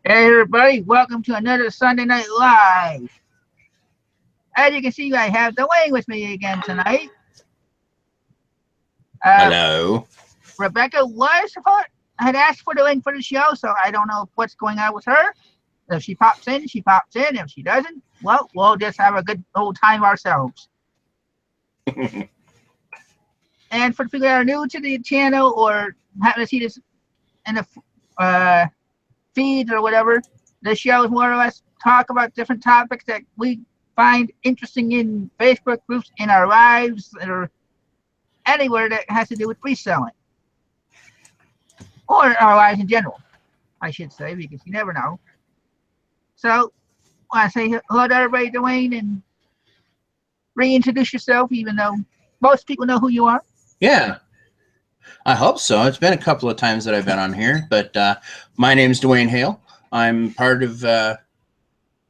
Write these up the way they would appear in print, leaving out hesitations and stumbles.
Hey everybody, welcome to another Sunday Night Live. As you can see, I have Dwayne with me again tonight. Uh, Hello. Rebecca was supposed had asked for the link for the show, so I don't know what's going on with her. If she pops in, she pops in. If she doesn't, well, we'll just have a good old time ourselves. And for the people that are new to the channel or happen to see this in the feeds or whatever, the show is more or less talk about different topics that we find interesting in Facebook groups, in our lives, or anywhere that has to do with reselling. Or our lives in general, I should say, because you never know. So, I want to say hello to everybody, Dwayne, and reintroduce yourself, even though most people know who you are. Yeah, I hope so. It's been a couple of times that I've been on here, but my name is Dwayne Hale. I'm part of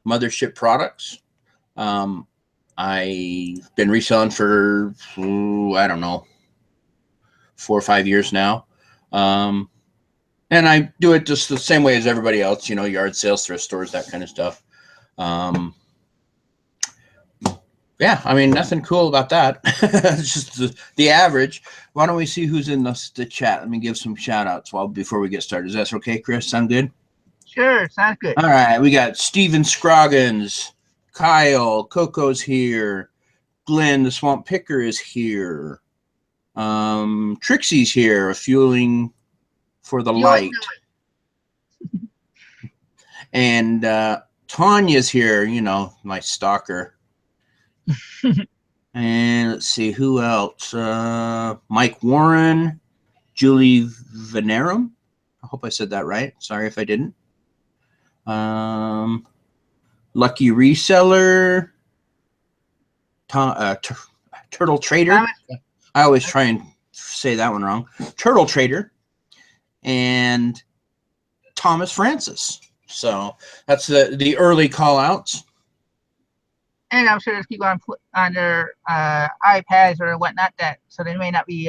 Mothership Products. I've been reselling for, I don't know, 4 or 5 years now. And I do it just the same way as everybody else, yard sales, thrift stores, that kind of stuff. Yeah, I mean, nothing cool about that. It's just the average. Why don't we see who's in the chat? Let me give some shout outs before we get started. Is that okay, Chris? Sound good? Sure, sounds good. All right, we got Steven Scroggins, Kyle, Coco's here, Glenn, the Swamp Picker is here, Trixie's here, fueling for the light, and Tanya's here, my stalker. And let's see, who else? Mike Warren, Julie Venerum. I hope I said that right. Sorry if I didn't. Lucky Reseller. Turtle Trader. I always try and say that one wrong. Turtle Trader. And Thomas Francis. So that's the early call outs. And I'm sure there's people on their iPads or whatnot so they may not be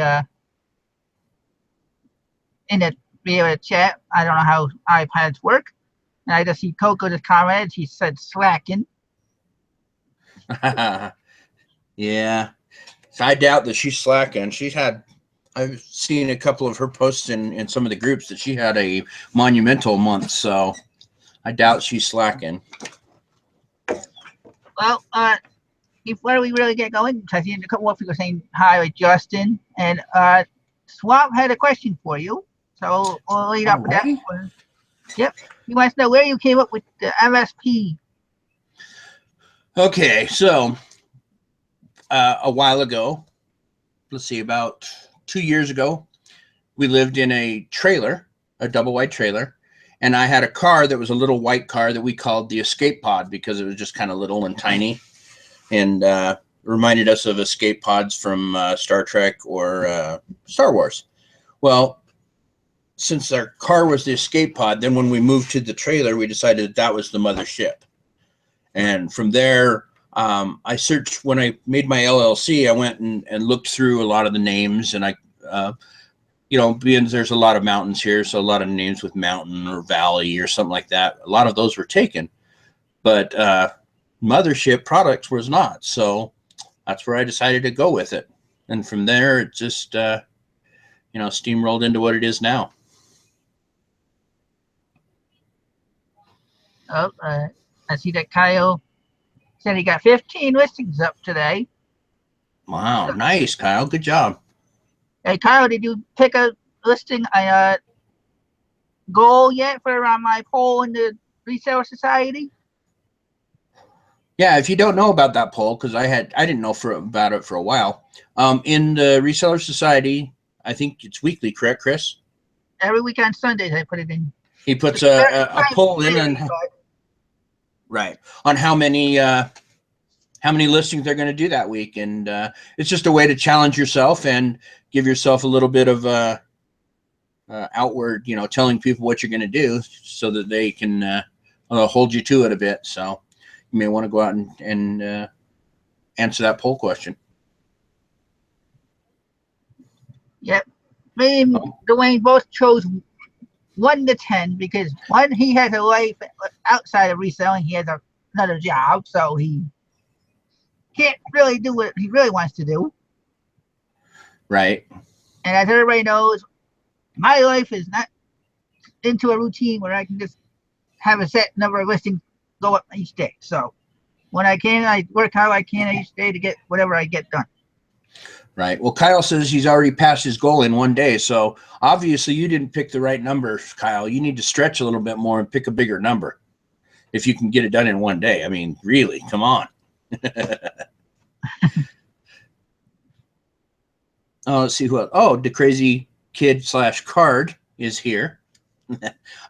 be able to chat. I don't know how iPads work. And I just see Coco just commented. She said slacking. Yeah. I doubt that she's slacking. I've seen a couple of her posts in some of the groups that she had a monumental month, so I doubt she's slacking. Well, before we really get going, because I see a couple more people saying hi with Justin, and Swamp had a question for you, so we'll lead up with that one. Yep, he wants to know where you came up with the MSP. Okay, so a while ago, let's see, about 2 years ago, we lived in a trailer, a double wide trailer, and I had a car that was a little white car that we called the Escape Pod because it was just kind of little and tiny, and reminded us of escape pods from Star Trek or Star Wars. Well, since our car was the escape pod, then when we moved to the trailer, we decided that was the mothership. And from there, I searched, when I made my LLC, I went and looked through a lot of the names, and I, being there's a lot of mountains here, so a lot of names with mountain or valley or something like that, a lot of those were taken. But Mothership Products was not. So that's where I decided to go with it. And from there, it just, steamrolled into what it is now. Oh, I see that Kyle said he got 15 listings up today. Wow, nice, Kyle. Good job. Hey, Kyle, did you pick a listing goal yet for my poll in the Reseller Society? Yeah, if you don't know about that poll, because I didn't know about it for a while. In the Reseller Society, I think it's weekly, correct, Chris? Every week on Sundays, I put it in. He puts a poll in on how many listings they're going to do that week, and it's just a way to challenge yourself and give yourself a little bit of outward, telling people what you're going to do, so that they can hold you to it a bit. So you may want to go out and answer that poll question. Yep. Me and Dwayne both chose 1 to 10 because one, he has a life outside of reselling. He has another job, so he can't really do what he really wants to do. Right. And as everybody knows, my life is not into a routine where I can just have a set number of listings go up each day. So when I can, I work how I can each day to get whatever I get done. Right. Well, Kyle says he's already passed his goal in 1 day. So obviously you didn't pick the right number, Kyle. You need to stretch a little bit more and pick a bigger number if you can get it done in 1 day. I mean, really, come on. Oh, let's see who else. Oh, the crazy kid / card is here.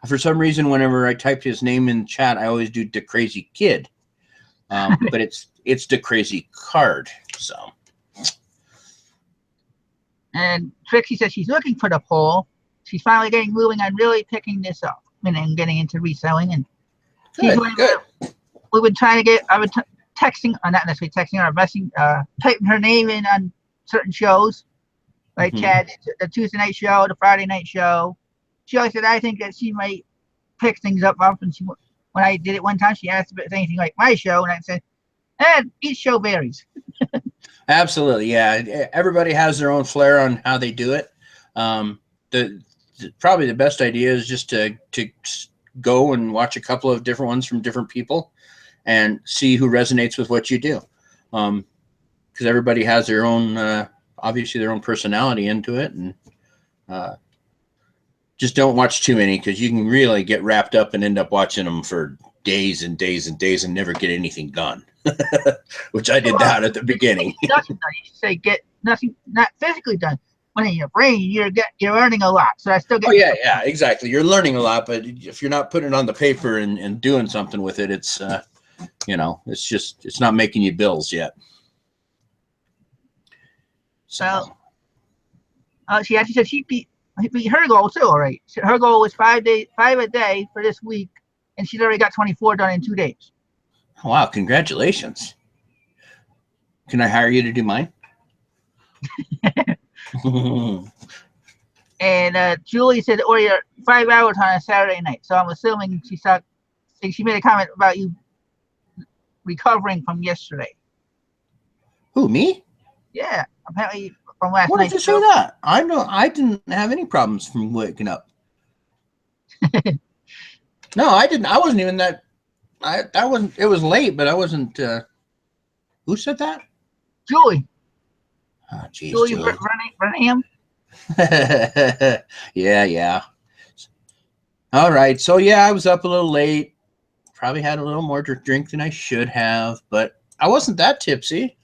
For some reason, whenever I type his name in chat, I always do the crazy kid. But it's the crazy card. So. And Trixie says she's looking for the poll. She's finally getting moving on really picking this up and getting into reselling. And Good. We've been trying to get. I've been texting, not necessarily texting her, messaging, typing her name in on certain shows, like Chad, the Tuesday night show, the Friday night show. She always said, I think that she might pick things up. And when I did it one time, she asked if it's anything like my show, and I said, and each show varies. Absolutely, yeah. Everybody has their own flair on how they do it. Probably the best idea is just to go and watch a couple of different ones from different people and see who resonates with what you do. Because everybody has their own, obviously their own personality into it, and just don't watch too many because you can really get wrapped up and end up watching them for days and days and days and never get anything done. Which I did that at the beginning. Nothing done. You say get nothing, not physically done. When in your brain, you're learning a lot. So I still get. Oh yeah, exactly. You're learning a lot, but if you're not putting it on the paper and doing something with it, it's it's not making you bills yet. So. She actually said she beat her goal too. All right, her goal was 5 a day for this week, and she's already got 24 done in 2 days. Wow, congratulations. Can I hire you to do mine? And Julie said, or you're 5 hours on a Saturday night. So I'm assuming she made a comment about you recovering from yesterday. Who, me? Yeah, apparently from last night. What did you say that? I didn't have any problems from waking up. No, I didn't. I wasn't even that. It was late, but I wasn't. Who said that? Julie. Oh, geez, Julie Julie. Burnham. Yeah. All right. So yeah, I was up a little late. Probably had a little more drink than I should have, but I wasn't that tipsy.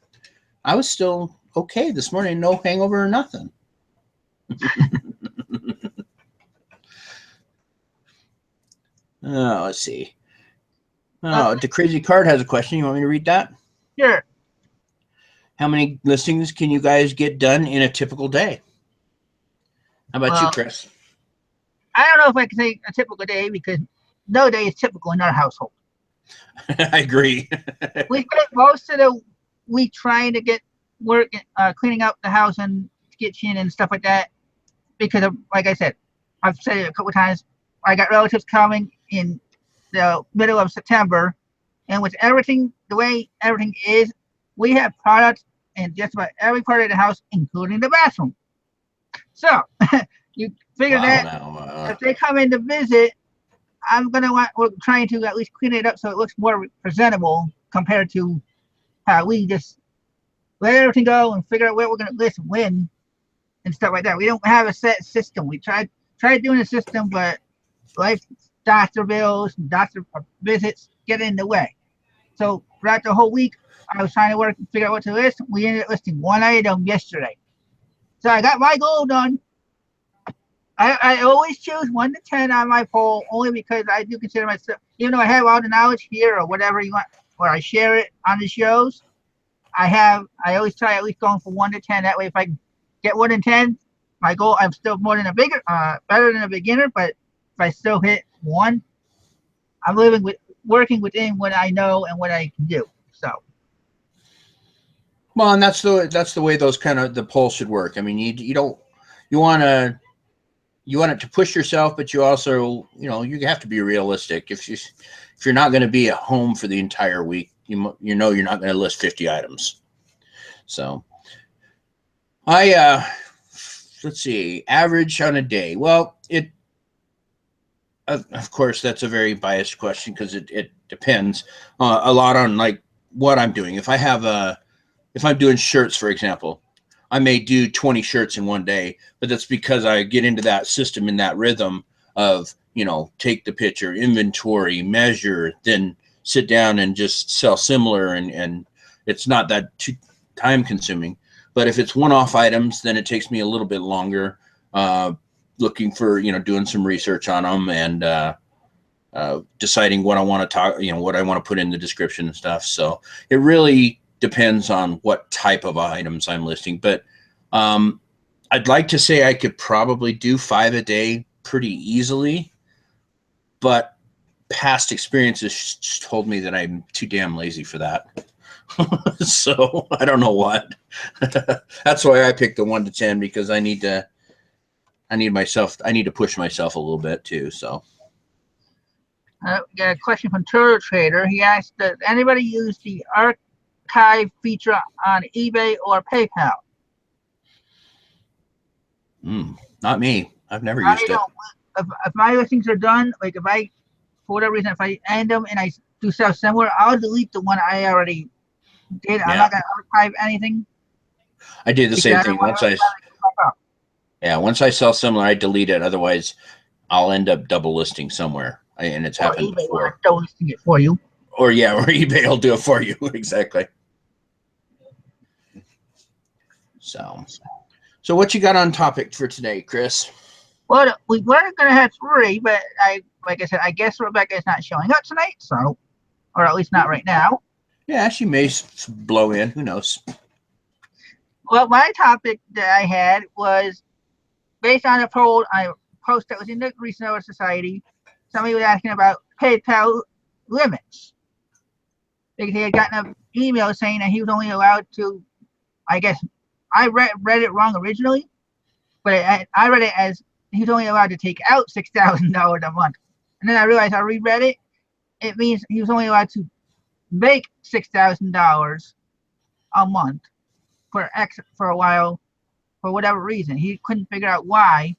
I was still okay this morning. No hangover or nothing. Let's see. Oh, the crazy card has a question. You want me to read that? Sure. How many listings can you guys get done in a typical day? How about you, Chris? I don't know if I can say a typical day because no day is typical in our household. I agree. We spent most of the week trying to get work, cleaning up the house and kitchen and stuff like that because of, like I said, I've said it a couple of times, I got relatives coming in the middle of September, and with everything, the way everything is, we have products in just about every part of the house, including the bathroom. So you figure that if they come in to visit, we're trying to at least clean it up so it looks more presentable compared to how we just let everything go and figure out where we're going to list when and stuff like that. We don't have a set system. We tried doing a system, but life, doctor bills, and doctor visits get in the way. So throughout the whole week, I was trying to work and figure out what to list. We ended up listing one item yesterday. So I got my goal done. I always choose 1 to 10 on my poll only because I do consider myself, even though I have all the knowledge here or whatever you want, or I share it on the shows, I always try at least going for 1 to 10. That way, if I get 1 in 10, my goal, I'm still better than a beginner, but if I still hit 1, I'm working within what I know and what I can do. So. Well, and that's the way those kind of the polls should work. I mean, you want to you want it to push yourself, but you also, you have to be realistic. If you're not going to be at home for the entire week, you know you're not going to list 50 items. So let's see, average on a day. Well, of course, that's a very biased question because it depends a lot on like what I'm doing. If I'm doing shirts, for example, I may do 20 shirts in one day, but that's because I get into that system, in that rhythm of, take the picture, inventory, measure, then sit down and just sell similar. And it's not that too time consuming. But if it's one-off items, then it takes me a little bit longer, looking for, doing some research on them and deciding what I want to talk, what I want to put in the description and stuff. So it really depends on what type of items I'm listing. But I'd like to say I could probably do 5 a day pretty easily, but past experiences told me that I'm too damn lazy for that. So I don't know what. That's why I picked the 1 to 10, because I need to push myself a little bit too. So got a question from Turtle Trader. He asked, does anybody use the archive feature on eBay or PayPal? Not me. I've never used it. If my listings are done, like if I, for whatever reason, if I end them and I do stuff similar, I'll delete the one I already did. I'm not going to archive anything. I did the same thing. Once I sell similar, I delete it. Otherwise, I'll end up double listing somewhere. And it's happened eBay before. Double listing it for you. Or eBay will do it for you. Exactly. So what you got on topic for today, Chris? Well, we were going to have 3, but like I said, I guess Rebecca is not showing up tonight, so, or at least not right now. Yeah, she may blow in. Who knows? Well, my topic that I had was based on a post that was in the Reseller Society. Somebody was asking about PayPal limits. Because he had gotten an email saying that he was only allowed to, I guess, I read it wrong originally, but I read it as he was only allowed to take out $6,000 a month. And then I realized I reread it. It means he was only allowed to make $6,000 a month for a while, for whatever reason. He couldn't figure out why.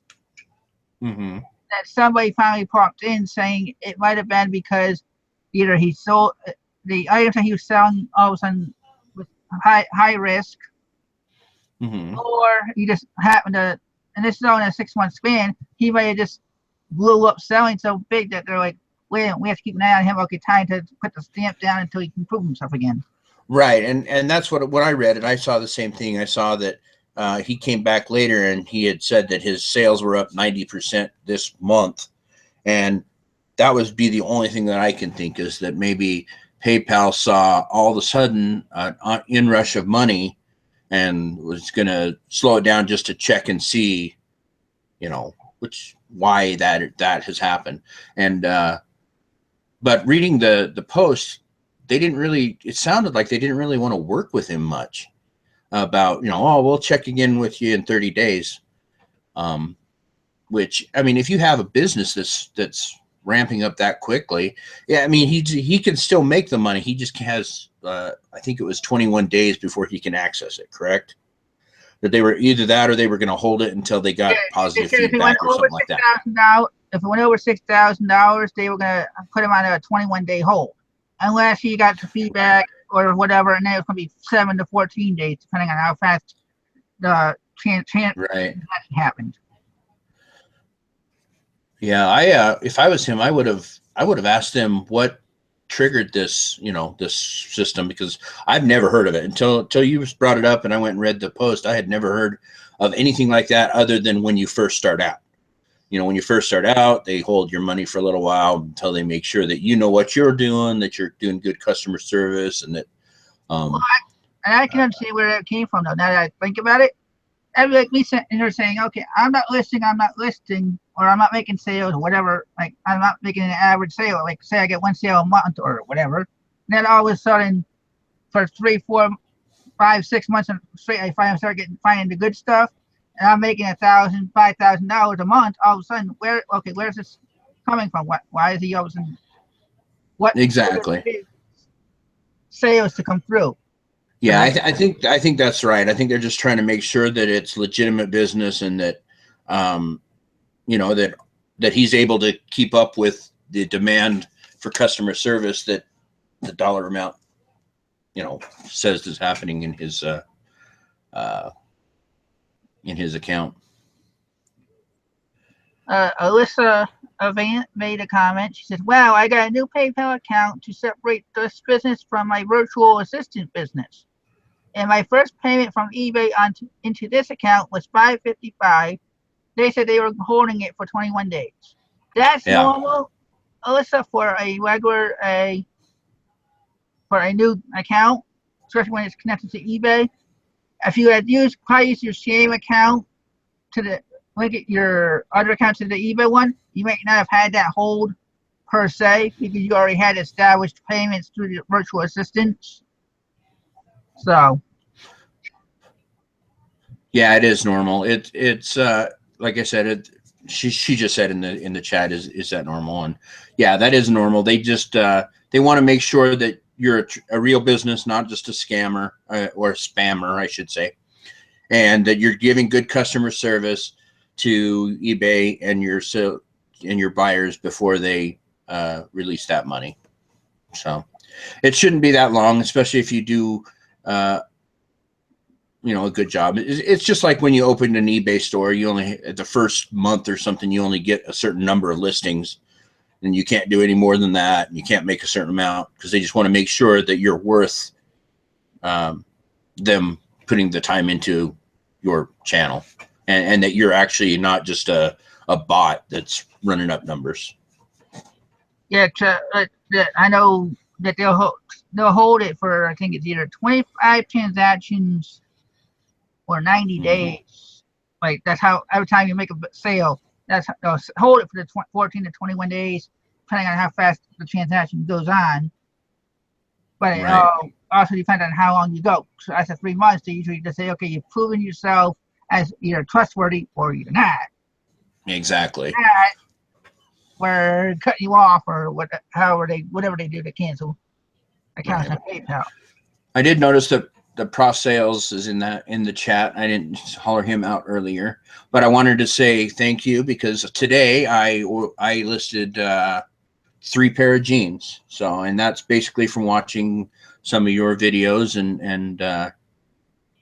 Mm-hmm. That somebody finally popped in saying it might have been because either he sold the items that he was selling all of a sudden with high risk, mm-hmm. or he just happened to, and this is all in a 6-month span, he might have just blew up selling so big that they're like, wait, we have to keep an eye on him. Okay, time to put the stamp down until he can prove himself again. Right, and that's what I read, and I saw the same thing. I saw that he came back later and he had said that his sales were up 90% this month, and that would be the only thing that I can think is that maybe PayPal saw all of a sudden an inrush of money and was going to slow it down just to check and see, why that has happened. And but reading the post, it sounded like they didn't really want to work with him much about, we'll check again with you in 30 days. Which, I mean, if you have a business that's ramping up that quickly, yeah, I mean, he can still make the money. He just has, I think it was 21 days before he can access it, correct? That they were either that or they were going to hold it until they got positive feedback or something like that. If it went over $6,000, they were going to put him on a 21-day hold, unless he got the feedback or whatever, and then it was going to be 7 to 14 days, depending on how fast the transaction happened. Yeah, if I was him, I would have asked them what triggered this, this system, because I've never heard of it until you brought it up, and I went and read the post. I had never heard of anything like that other than when you first start out. When you first start out, they hold your money for a little while until they make sure that you know what you're doing, that you're doing good customer service, and that. And I can understand where that came from, though. Now that I think about it, that'd be like me sitting there saying, "Okay, I'm not listing, or I'm not making sales, or whatever. Like I'm not making an average sale. Like say I get 1 sale a month or whatever. And then all of a sudden, for 3, 4, 5, 6 months straight, I finally start finding the good stuff. and I'm making $1,000, $5,000 a month, all of a sudden, where's this coming from? Why is he all of a sudden, what Exactly. sales to come through? Yeah, I think that's right. I think they're just trying to make sure that it's legitimate business and that, you know, that he's able to keep up with the demand for customer service that the dollar amount, you know, says is happening in his account. Alyssa Avant made a comment. She said, "Wow, I got a new PayPal account to separate this business from my virtual assistant business. And my first payment from eBay into this account was $5.55. They said they were holding it for 21 days. That's Yeah. normal, Alyssa, for a new account, especially when it's connected to eBay. If you had probably used your same account to link your other account to the eBay one, you might not have had that hold per se because you already had established payments through the virtual assistants. So yeah, it is normal. It's like I said, she just said in the chat, is that normal? And yeah, that is normal. They just they want to make sure that you're a real business, not just a scammer or a spammer, I should say, and that you're giving good customer service to eBay and your buyers before they release that money. So it shouldn't be that long, especially if you do you know, a good job. It's just like when you open an eBay store, you only, at the first month or something, you only get a certain number of listings, and you can't do any more than that. And you can't make a certain amount because they just want to make sure that you're worth them putting the time into your channel, and that you're actually not just a bot that's running up numbers. yeah, I know that they'll hold it for, I think it's either 25 transactions or 90 days. Like that's how every time you make a sale, that's how they'll hold it for the 14 to 21 days, depending on how fast the transaction goes on. But it also depends on how long you go. So after 3 months, they usually just say, okay, you've proven yourself as either trustworthy or you're not. Exactly. We're cutting you off or whatever they do to cancel accounts on PayPal. I did notice that the Prof Sales is in the chat. I didn't holler him out earlier, but I wanted to say thank you because today I listed 3 pair of jeans. So, and that's basically from watching some of your videos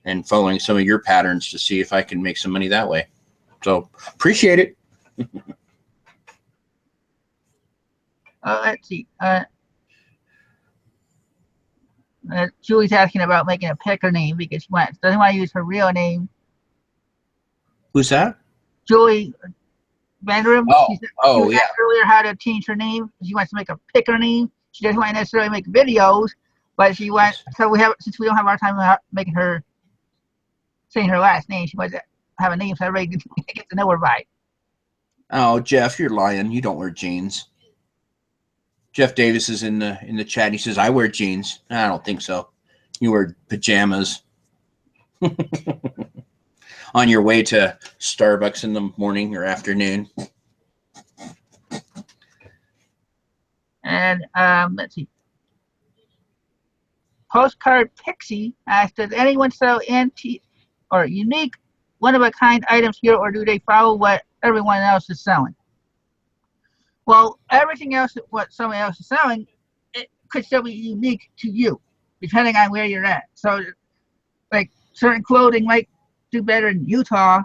and following some of your patterns to see if I can make some money that way. So appreciate it. Let's see. Julie's asking about making a picker name because she doesn't want to use her real name. Who's that? Julie Vanderum. Oh, she was asked earlier how to change her name. She wants to make a picker name. She doesn't want to necessarily make videos, but she wants. So since we don't have our time making her saying her last name, she wants to have a name so everybody gets to know her by. Oh, Jeff, you're lying. You don't wear jeans. Jeff Davis is in the chat. He says, I wear jeans. I don't think so. You wear pajamas on your way to Starbucks in the morning or afternoon. And let's see. Postcard Pixie asked, does anyone sell antique or unique one-of-a-kind items here, or do they follow what everyone else is selling? Well, everything else, what someone else is selling, it could still be unique to you, depending on where you're at. So, like, certain clothing might do better in Utah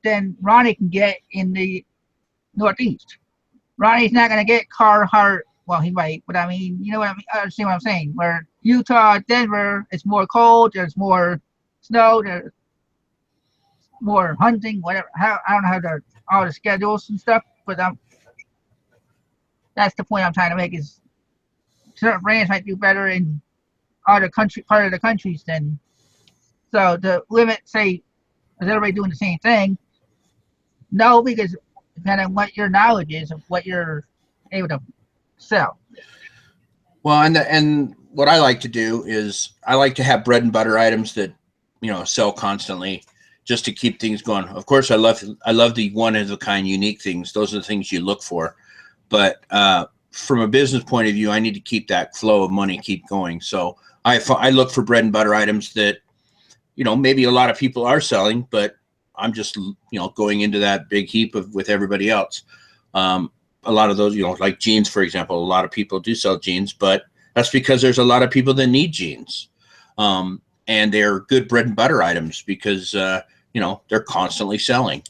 than Ronnie can get in the Northeast. Ronnie's not going to get Carhartt. Well, he might, but I mean, you know what I mean? I understand what I'm saying. Where Utah, Denver, it's more cold, there's more snow, there's more hunting, whatever. I don't know how all the schedules and stuff, but that's the point I'm trying to make is certain brands might do better in other part of the countries than. So to limit, say, is everybody doing the same thing? No, because depending on what your knowledge is of what you're able to sell. Well, and what I like to do is I like to have bread and butter items that, you know, sell constantly, just to keep things going. Of course, I love the one of a kind, unique things. Those are the things you look for. But from a business point of view, I need to keep that flow of money keep going. So I look for bread and butter items that, you know, maybe a lot of people are selling, but I'm just, you know, going into that big heap with everybody else. A lot of those, you know, like jeans, for example, a lot of people do sell jeans, but that's because there's a lot of people that need jeans. And they're good bread and butter items because, you know, they're constantly selling.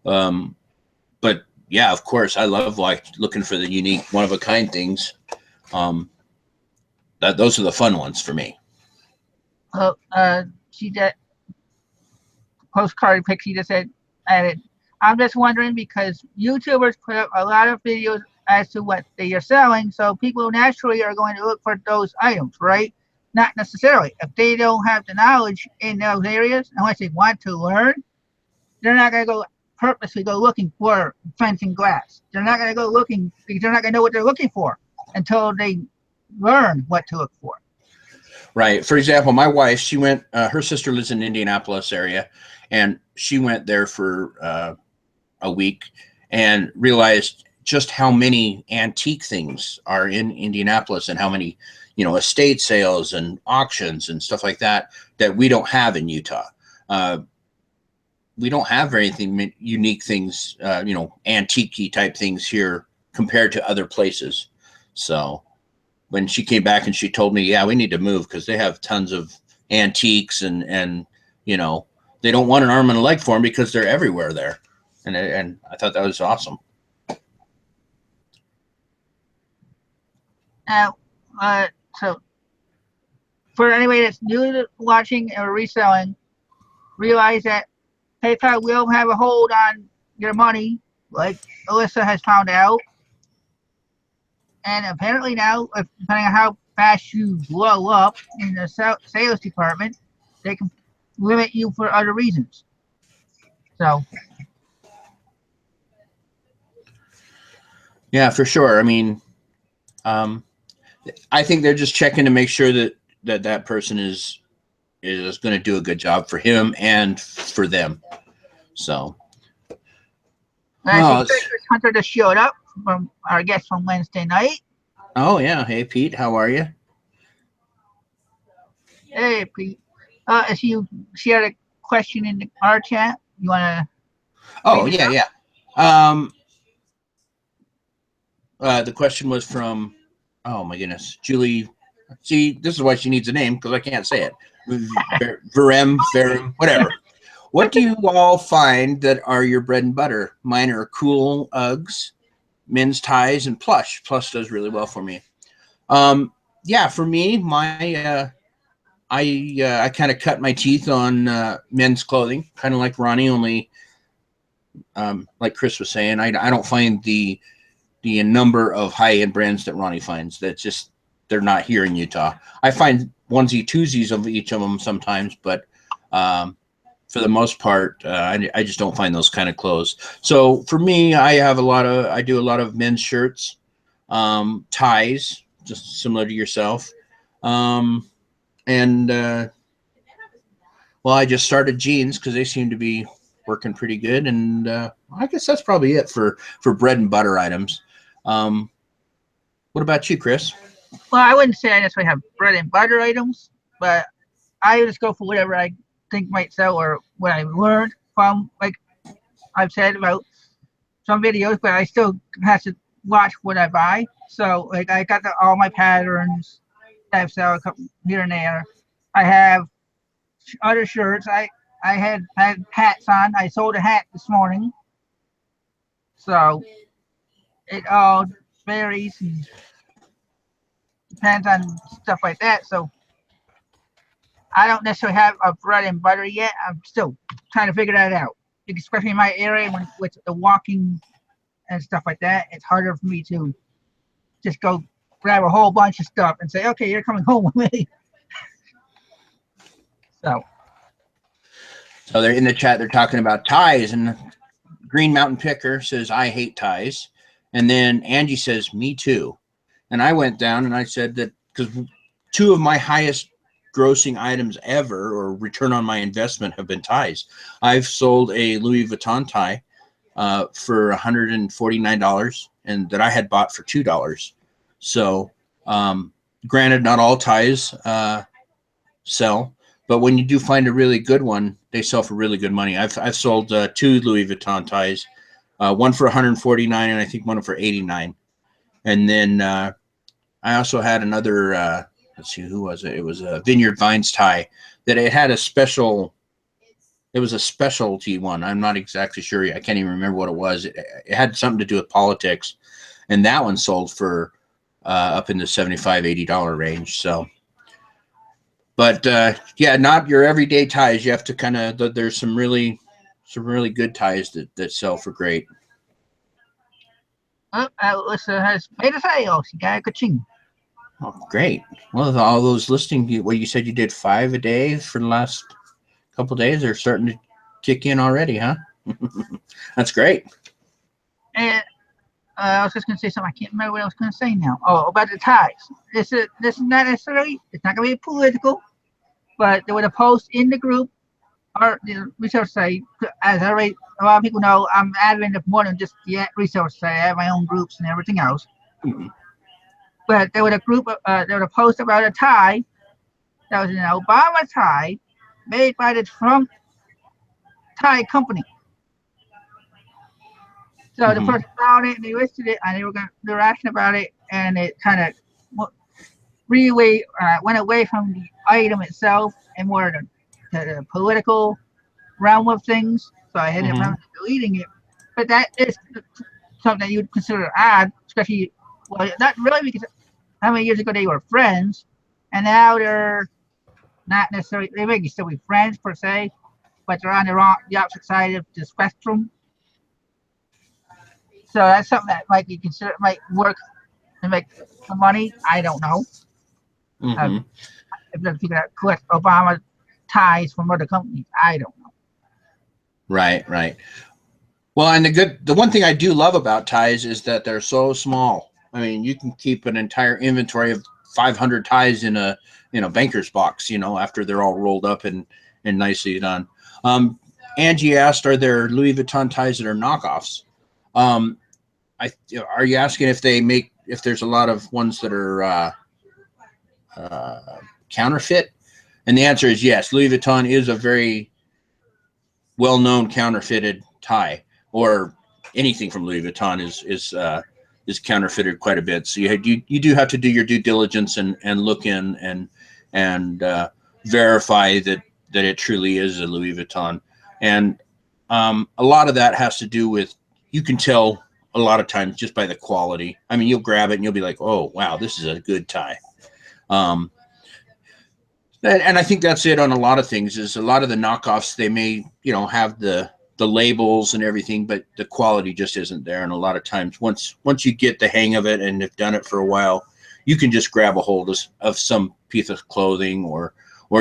But yeah, of course, I love like looking for the unique, one of a kind things. Those are the fun ones for me. Well, she did postcard pic. She just said, added, I'm just wondering because YouTubers put up a lot of videos as to what they are selling, so people naturally are going to look for those items, right? Not necessarily. If they don't have the knowledge in those areas, unless they want to learn, they're not going to go purposely go looking for fencing glass. They're not going to go looking because they're not going to know what they're looking for until they learn what to look for. Right. For example, my wife, she went, her sister lives in the Indianapolis area, and she went there for a week and realized just how many antique things are in Indianapolis and how many, you know, estate sales and auctions and stuff like that we don't have in Utah. We don't have anything unique things, you know, antique type things here compared to other places. So when she came back and she told me, yeah, we need to move because they have tons of antiques and, you know, they don't want an arm and a leg for them because they're everywhere there. And I thought that was awesome. Now, so for anybody that's new to watching or reselling, realize that PayPal will have a hold on your money, like Alyssa has found out. And apparently now, depending on how fast you blow up in the sales department, they can limit you for other reasons. So, yeah, for sure. I mean, I think they're just checking to make sure that person is going to do a good job for him and for them. So, Hunter just showed up from our guest from Wednesday night. Oh yeah, hey Pete, how are you? Hey Pete, if you shared a question in our chat, you wanna? Oh yeah. The question was from, oh my goodness, Julie. See, this is why she needs a name because I can't say it. Verem, whatever. What do you all find that are your bread and butter? Mine are cool Uggs, men's ties, and plush. Plush does really well for me. Yeah, for me, my I kind of cut my teeth on men's clothing, kind of like Ronnie, only like Chris was saying, I don't find the number of high-end brands that Ronnie finds. That just, they're not here in Utah. I find onesie twosies of each of them sometimes, but for the most part, I just don't find those kind of clothes. So for me, I do a lot of men's shirts, ties, just similar to yourself. And well, I just started jeans because they seem to be working pretty good. And I guess that's probably it for bread and butter items. What about you, Chris? Well, I wouldn't say I necessarily have bread and butter items, but I just go for whatever I think might sell or what I learned from, like I've said about some videos, but I still have to watch what I buy. So, like, I got all my patterns that I've sold a couple here and there. I have other shirts. I had hats on. I sold a hat this morning. So it all varies and depends on stuff like that. So I don't necessarily have a bread and butter yet. I'm still trying to figure that out. Especially in my area when with the walking and stuff like that, it's harder for me to just go grab a whole bunch of stuff and say, okay, you're coming home with me. So they're in the chat, they're talking about ties, and Green Mountain Picker says, I hate ties. And then Angie says, me too. And I went down and I said that because two of my highest grossing items ever, or return on my investment, have been ties. I've sold a Louis Vuitton tie for $149, and that I had bought for $2. So, granted, not all ties sell, but when you do find a really good one, they sell for really good money. I've sold 2 Louis Vuitton ties, one for $149, and I think one for $89. And then I also had another. Let's see, who was it? It was a Vineyard Vines tie that it had a special. It was a specialty one. I'm not exactly sure. I can't even remember what it was. It had something to do with politics, and that one sold for up in the $75, $80 range. So, but yeah, not your everyday ties. You have to kind of. There's some really good ties that sell for great. Oh, Alyssa has made a sale. She got a ka-ching. Oh, great. Well, all those listing, well, you said you did 5 a day for the last couple of days. They're starting to kick in already, huh? That's great. And I was just going to say something. I can't remember what I was going to say now. Oh, about the ties. This is not necessarily, it's not going to be political, but there was a post in the group or the resource site. As a lot of people know, I'm admin of more than just the resource site. I have my own groups and everything else. Mm-hmm. But there was a group, there was a post about a tie that was an Obama tie made by the Trump tie company. So the person found it and they listed it and they were asking about it, and it kind of really went away from the item itself and more to the political realm of things. So I ended up deleting it. But that is something that you'd consider odd, especially, well, not really, because how many years ago they were friends, and now they're not necessarily, they may still be friends per se, but they're on the opposite side of the spectrum. So that's something that might be considered, might work to make some money. I don't know. If they're figuring out collect Obama ties from other companies, I don't know. Right. Well, and the one thing I do love about ties is that they're so small. I mean, you can keep an entire inventory of 500 ties in a banker's box, after they're all rolled up and nicely done. Angie asked, are there Louis Vuitton ties that are knockoffs? Are you asking if there's a lot of ones that are counterfeit? And the answer is yes. Louis Vuitton is a very well-known counterfeited tie, or anything from Louis Vuitton is counterfeited quite a bit. So you do have to do your due diligence and look in and verify that it truly is a Louis Vuitton. And a lot of that has to do with, you can tell a lot of times just by the quality. I mean, you'll grab it and you'll be like, oh, wow, this is a good tie. And I think that's it on a lot of things, is a lot of the knockoffs, they may, have the labels and everything, but the quality just isn't there. And a lot of times once you get the hang of it and have done it for a while, you can just grab a hold of some piece of clothing or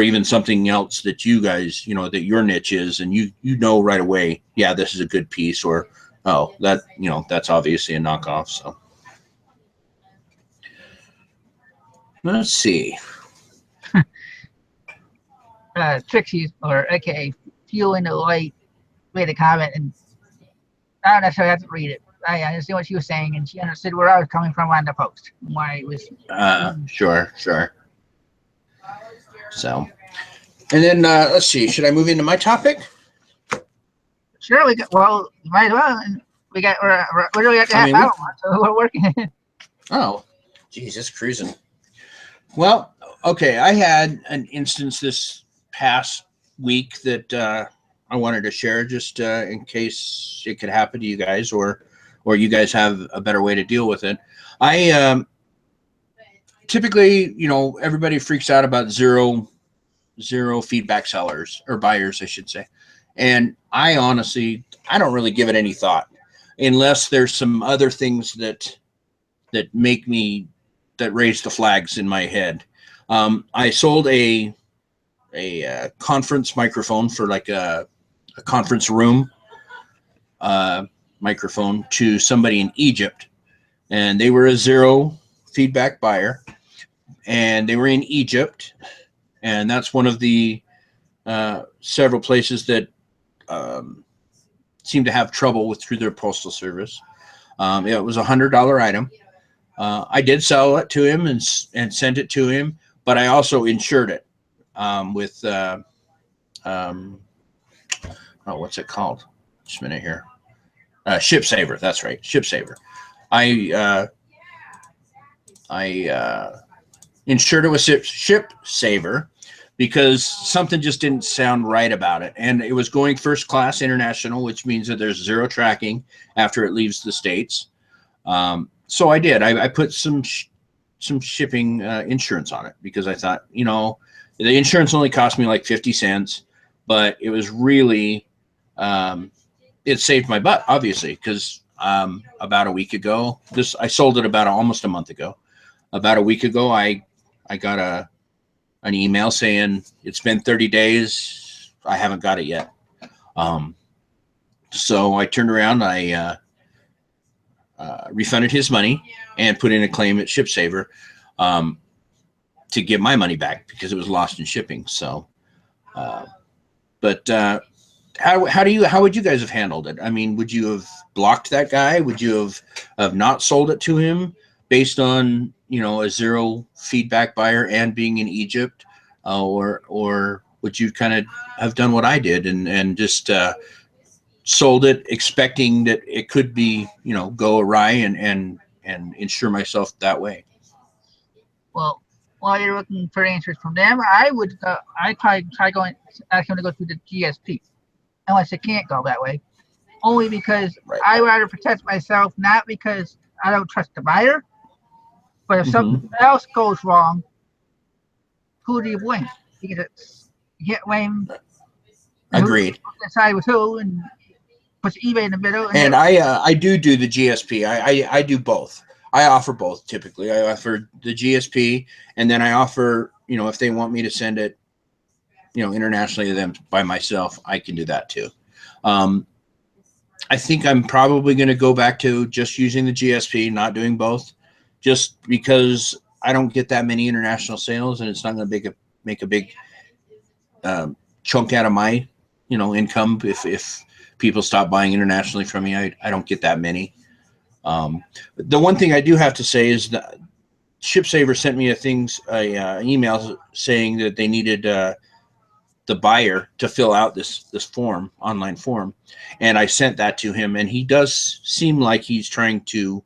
even something else that you guys, that your niche is, and you right away, yeah, this is a good piece, or, oh, that, that's obviously a knockoff. So let's see. Trixie, or AKA Fuel in the Light, made a comment, and I don't necessarily have to read it. I understand what she was saying, and she understood where I was coming from on the post, why it was. Sure. So, and then let's see. Should I move into my topic? Sure, we got. Well, you might as well. And we got. We're really at the half hour mark, so we're working. Oh, geez, just cruising. Well, okay. I had an instance this past week that I wanted to share, just in case it could happen to you guys, or you guys have a better way to deal with it. I typically, everybody freaks out about zero feedback sellers, or buyers, I should say. And I honestly, I don't really give it any thought, unless there's some other things that raise the flags in my head. I sold a conference microphone for like a conference room microphone to somebody in Egypt, and they were a zero feedback buyer, and they were in Egypt, and that's one of the several places that seem to have trouble with through their postal service. It was $100 item. I did sell it to him and sent it to him, but I also insured it with what's it called? Just a minute here. Ship Saver. That's right, Ship Saver. I insured it with Ship Saver because something just didn't sound right about it, and it was going first class international, which means that there's zero tracking after it leaves the States. So I did. I put some shipping insurance on it because I thought, you know, the insurance only cost me like 50 cents, but it was really it saved my butt, obviously, because about a week ago, I sold it about almost a month ago. About a week ago, I got an email saying it's been 30 days. I haven't got it yet. So I turned around, I refunded his money and put in a claim at Ship Saver to get my money back because it was lost in shipping. So, but how would you guys have handled it? I mean, would you have blocked that guy? Would you have not sold it to him based on, you know, a zero feedback buyer and being in Egypt, or would you kind of have done what I did and just sold it expecting that it could be, you know, go awry and insure myself that way? Well, while you're looking for answers from them, I'd probably try going, ask them to go through the GSP, unless it can't go that way. Only because Right. I rather protect myself, not because I don't trust the buyer, but if something else goes wrong, who do you blame? Because you can't blame Agreed. decide with who and puts eBay in the middle. And I do the GSP. I do both. I offer both typically. I offer the GSP, and then I offer, you know, if they want me to send it, you know, internationally to them by myself, I can do that too. I think I'm probably going to go back to just using the GSP, not doing both, just because I don't get that many international sales, and it's not going to make a big chunk out of my, you know, income if people stop buying internationally from me. I don't get that many. The one thing I do have to say is that ShipSaver sent me an email saying that they needed the buyer to fill out this form, online form, and I sent that to him, and he does seem like he's trying to,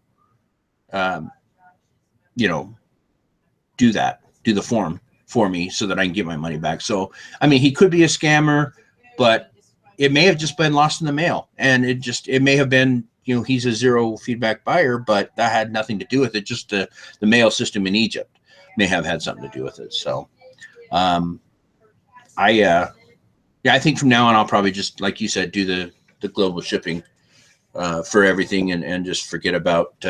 you know, do the form for me so that I can get my money back. So, I mean, he could be a scammer, but it may have just been lost in the mail, and it may have been, you know, he's a zero feedback buyer, but that had nothing to do with it. Just the mail system in Egypt may have had something to do with it. So, I think from now on, I'll probably just, like you said, do the global shipping for everything and just forget about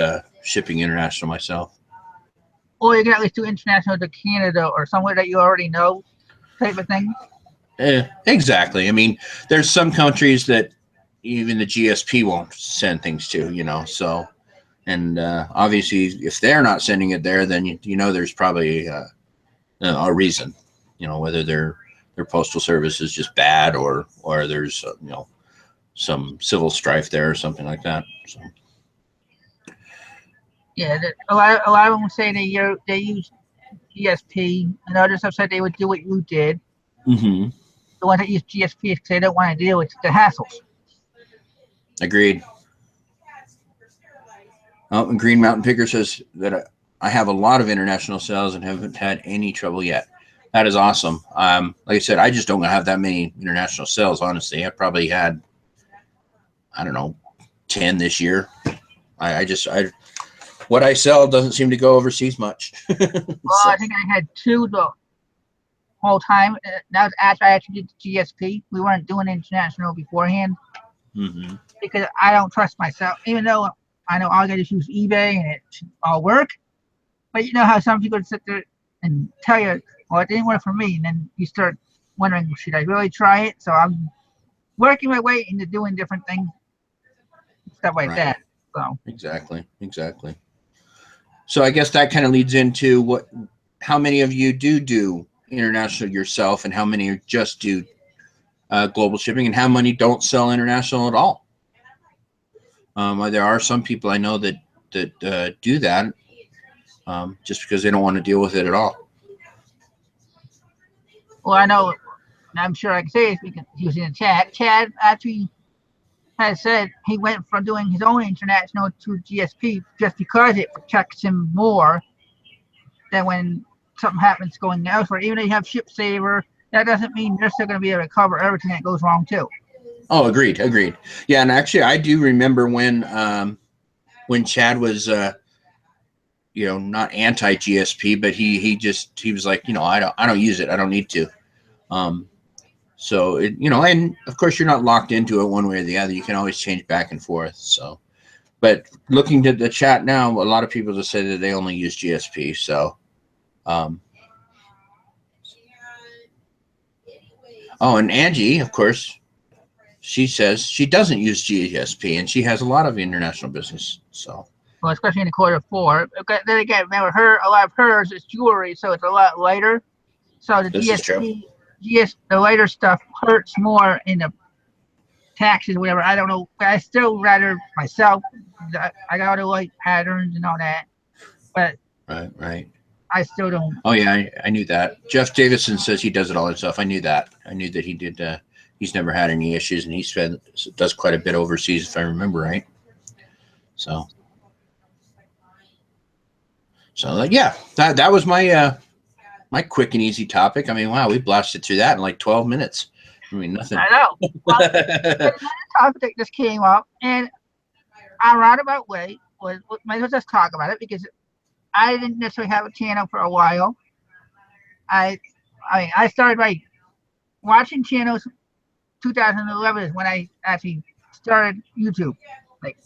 shipping international myself. Or you can at least do international to Canada or somewhere that you already know, type of thing. Exactly. I mean, there's some countries that even the GSP won't send things to, you know, so, and obviously if they're not sending it there, then you know there's probably a reason, you know, whether their postal service is just bad or there's you know, some civil strife there or something like that. So. Yeah, a lot of them say they use GSP, and others have said they would do what you did. Mm-hmm. The ones that use GSP because they don't want to deal with the hassles. Agreed. Oh, and Green Mountain Picker says that I have a lot of international sales and haven't had any trouble yet. That is awesome. Like I said, I just don't have that many international sales, honestly. I probably had, I don't know, 10 this year. What I sell doesn't seem to go overseas much. Well, I think I had 2 the whole time. That was after I actually did the GSP. We weren't doing international beforehand because I don't trust myself, even though I know all I got to use eBay and it should all work. But you know how some people sit there and tell you, well, it didn't work for me, and then you start wondering, should I really try it? So I'm working my way into doing different things, stuff like that. So exactly. So I guess that kind of leads into how many of you do international yourself, and how many just do global shipping, and how many don't sell international at all. There are some people I know that do that just because they don't want to deal with it at all. Well, I know, I'm sure I can say this because he was in the chat. Chad actually has said he went from doing his own international to GSP just because it protects him more than when something happens going elsewhere. Even if you have Ship Saver, that doesn't mean you're still going to be able to cover everything that goes wrong too. Oh, agreed. Yeah, and actually, I do remember when Chad was, not anti GSP, but he was like, I don't use it. I don't need to. So it, and of course you're not locked into it one way or the other. You can always change back and forth. So, but looking at the chat now, a lot of people just say that they only use GSP. So, oh, and Angie, of course, she says she doesn't use GSP, and she has a lot of international business. So, well, especially in the Q4. Then again, remember a lot of hers is jewelry, so it's a lot lighter. So the GSP, the lighter stuff hurts more in the taxes, whatever. I don't know. I still rather myself. I got all the light patterns and all that, but right. I still don't. Oh yeah, I knew that. Jeff Davison says he does it all himself. I knew that. I knew that he did. He's never had any issues, and he does quite a bit overseas, if I remember right. So yeah, that was my my quick and easy topic. I mean, wow, we blasted through that in like 12 minutes. I mean, nothing. I know. Well, another topic that just came up, and our roundabout way might as well just talk about it because I didn't necessarily have a channel for a while. I started by watching channels. 2011 is when I actually started YouTube, like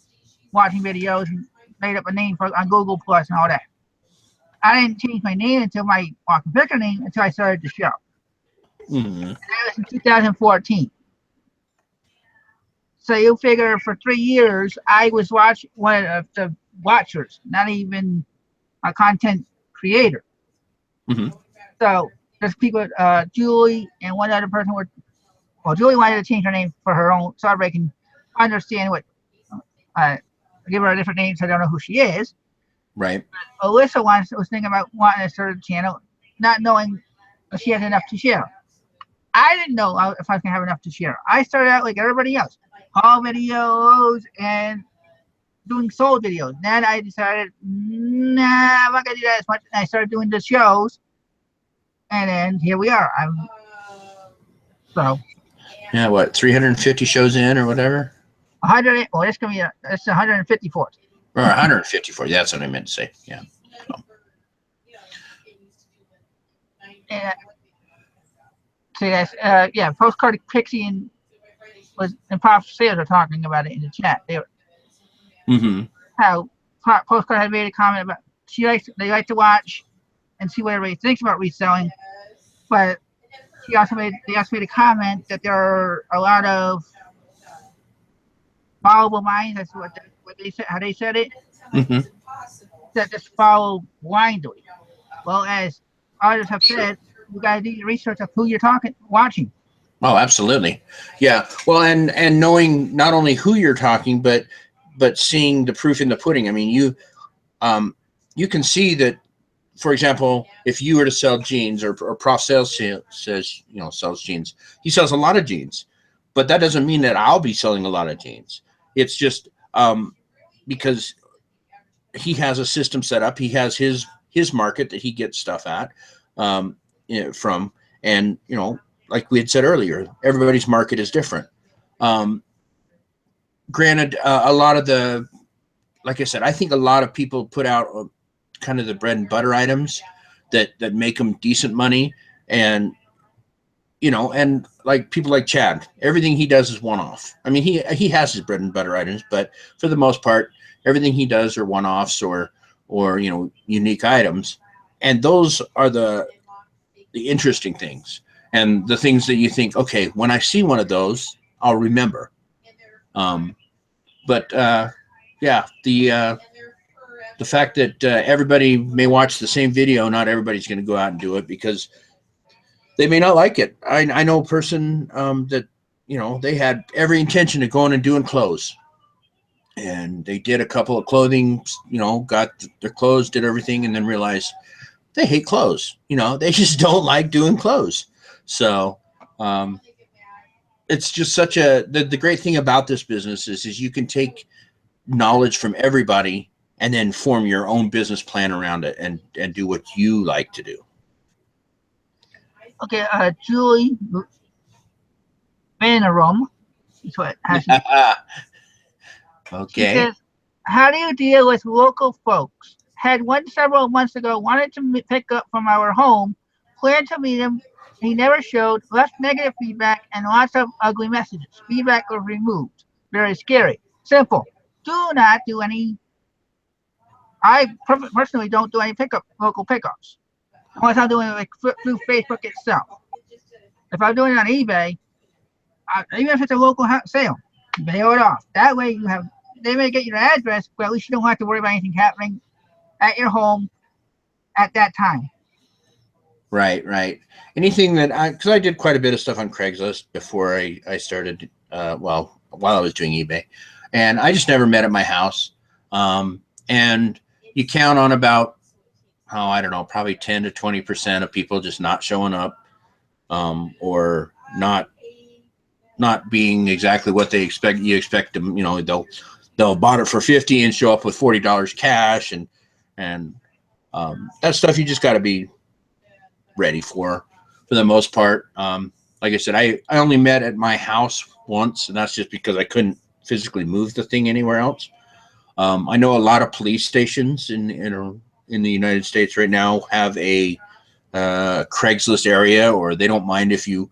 watching videos and made up a name on Google Plus and all that. I didn't change my name until my walking picture name until I started the show. Mm-hmm. And that was in 2014. So you figure for 3 years I was one of the watchers, not even a content creator. Mm-hmm. So there's people, Julie and one other person Julie wanted to change her name for her own, so everybody can understand what. Give her a different name, so I don't know who she is. Right. Alyssa was thinking about wanting to start a channel, not knowing if she had enough to share. I didn't know if I was gonna have enough to share. I started out like everybody else, haul videos and doing sold videos. Then I decided, nah, I'm not gonna do that as much. And I started doing the shows, and then here we are. Yeah, what, 350 shows in or whatever? 100. Well, it's gonna be it's 154th. Or 154. That's what I meant to say. Yeah. So. And, see that's yeah. Postcard Pixie and Pop Sales are talking about it in the chat. How Postcard had made a comment about they like to watch and see what everybody thinks about reselling, but they also made a comment that there are a lot of followable minds. That's what they said. How they said it. Mm-hmm. That just follow blindly. Well, as others have said, you gotta do your research of who you're watching. Oh, absolutely. Yeah. Well, and knowing not only who you're talking, but seeing the proof in the pudding. I mean, you can see that. For example, if you were to sell jeans, or Prof Sales says, sells jeans, he sells a lot of jeans, but that doesn't mean that I'll be selling a lot of jeans. It's just because he has a system set up. He has his market that he gets stuff at from, and like we had said earlier, everybody's market is different. Granted, a lot of like I said, I think a lot of people put out kind of the bread and butter items that make them decent money, and and like people like Chad, everything he does is one-off. I mean, he has his bread and butter items, but for the most part, everything he does are one-offs or unique items, and those are the interesting things, and the things that you think, okay, when I see one of those, I'll remember. Yeah, the fact that everybody may watch the same video, not everybody's going to go out and do it, because They may not like it. I know a person that, you know, they had every intention of going and doing clothes. And they did a couple of clothing, you know, got their clothes, did everything, and then realized they hate clothes. You know, they just don't like doing clothes. So it's just such the great thing about this business is you can take knowledge from everybody and then form your own business plan around it and do what you like to do. Okay, Julie Vanarum is what has she, she Okay. says, how do you deal with local folks? Had one several months ago, wanted to pick up from our home, planned to meet him. He never showed, left negative feedback, and lots of ugly messages. Feedback was removed. Very scary. Simple. Do not do any. I personally don't do any local pickups unless I'm doing it like through Facebook itself. If I'm doing it on eBay, even if it's a local sale, mail it off. That way you have. They may get your address, but at least you don't have to worry about anything happening at your home at that time. Right. Anything that because I did quite a bit of stuff on Craigslist before I started, well, while I was doing eBay, and I just never met at my house. And you count on about, oh, I don't know, probably 10 to 20% of people just not showing up, or not being exactly what they expect. You expect them, you know, they'll bought it for 50 and show up with $40 cash, and that stuff you just got to be ready for the most part. Like I said, I only met at my house once, and that's just because I couldn't physically move the thing anywhere else. I know a lot of police stations in the United States right now have a Craigslist area, or they don't mind if you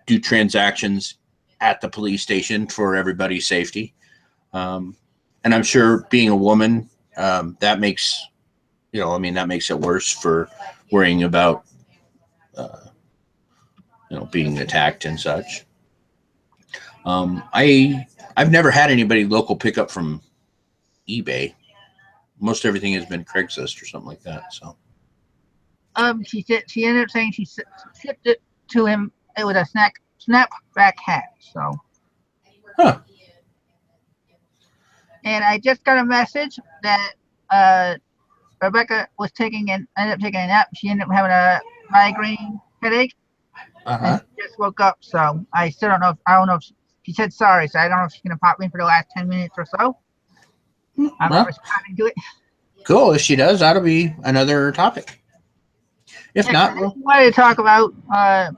do transactions at the police station for everybody's safety. And I'm sure being a woman, that makes, you know, I mean, that makes it worse for worrying about, you know, being attacked and such. I've never had anybody local pick up from eBay. Most everything has been Craigslist or something like that. So, She said she ended up saying she shipped it to him. It was a snapback hat. So, huh. and I just got a message that Rebecca ended up taking a nap. She ended up having a migraine headache, and Uh-huh. she just woke up. So I still don't know. I don't know if she said sorry. So I don't know if she's gonna pop in for the last 10 minutes or so. I'm not Well, responding to it. cool. If she does, that'll be another topic. If Yeah, not, I well, wanted to talk about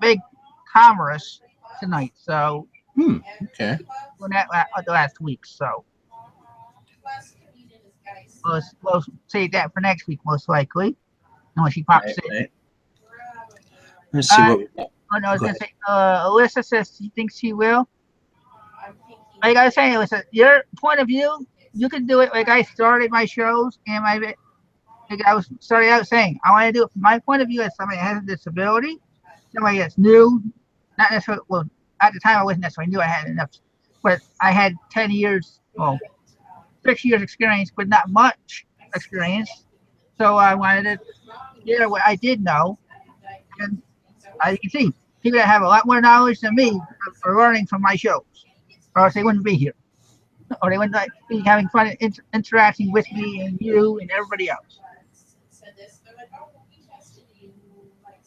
big commerce tonight. So okay. doing that the last week. So we'll save that for next week, most likely, unless she pops in. Right. Let's see Uh, what we got. oh no, I was Go gonna ahead. say, Alyssa says she thinks she will. Like I was saying, Alyssa, your point of view, you can do it. Like I started my shows and like I was started out saying, I want to do it from my point of view as somebody that has a disability, somebody that's new, not necessarily. Well, at the time I wasn't necessarily new. I had enough, but I had 10 years, well, 6 years experience, but not much experience. So I wanted to share what I did know, and as you can see, people that have a lot more knowledge than me are learning from my shows, or else they wouldn't be here, or they wouldn't be having fun interacting with me and you and everybody else.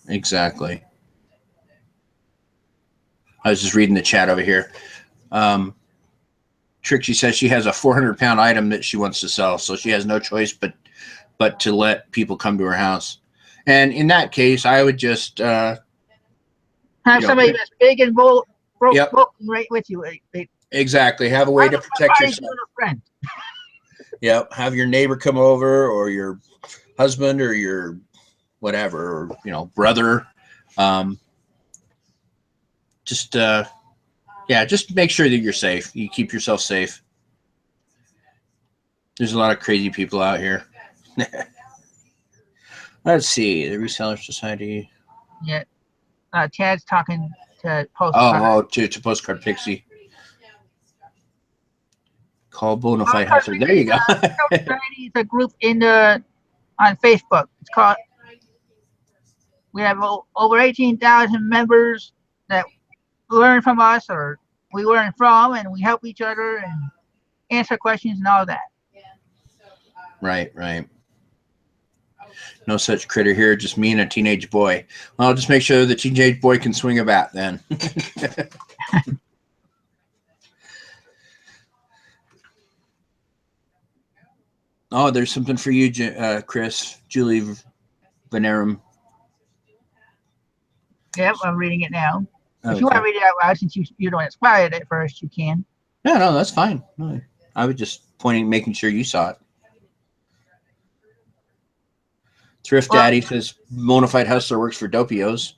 Exactly. I was just reading the chat over here. Um, Trixie says she has a 400-pound item that she wants to sell, so she has no choice but to let people come to her house. And in that case, I would just, Have you know, somebody that's big and yep, right with you. exactly. Have a way I'm to a protect party yourself. doing a friend. Yep. Have your neighbor come over, or your husband, or your whatever, or, you know, brother. Um, just, yeah, just make sure that you're safe. You keep yourself safe. There's a lot of crazy people out here. Let's see. The Reseller Society. Yeah, Chad's talking to Postcard. Oh, to Postcard Pixie. Call Bonafide Postcard Hustler. There Pixie you go. Society is a group on Facebook. It's called. We have over 18,000 members that learn from us, or we learn from, and we help each other and answer questions and all that. Right, right. No such critter here, just me and a teenage boy. Well, I'll just make sure the teenage boy can swing a bat then. Oh, there's something for you, Chris. Julie Venerum. Yep, I'm reading it now. Okay. If you want to read it out loud, since you don't inspired it first, you can. No, that's fine. No, I was just making sure you saw it. Thrift Daddy says Bonafide Hustler works for Dopios.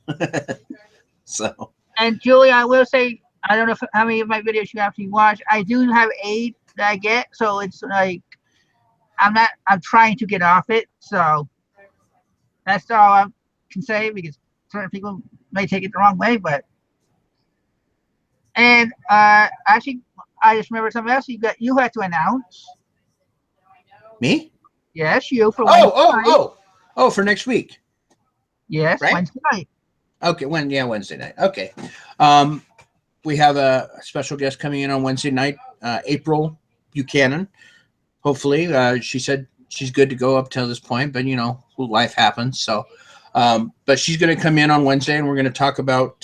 So. And Julie, I will say, I don't know how many of my videos you actually watch. I do have aid that I get, so it's like I'm trying to get off it. So that's all I can say, because certain people may take it the wrong way. But actually, I just remember something else you had to announce. Me? Yes, you for for next week. Yes, right? Wednesday night. Okay, Wednesday night. Okay. We have a special guest coming in on Wednesday night, April Buchanan. Hopefully, she said she's good to go up till this point, but life happens. So, but she's going to come in on Wednesday, and we're going to talk about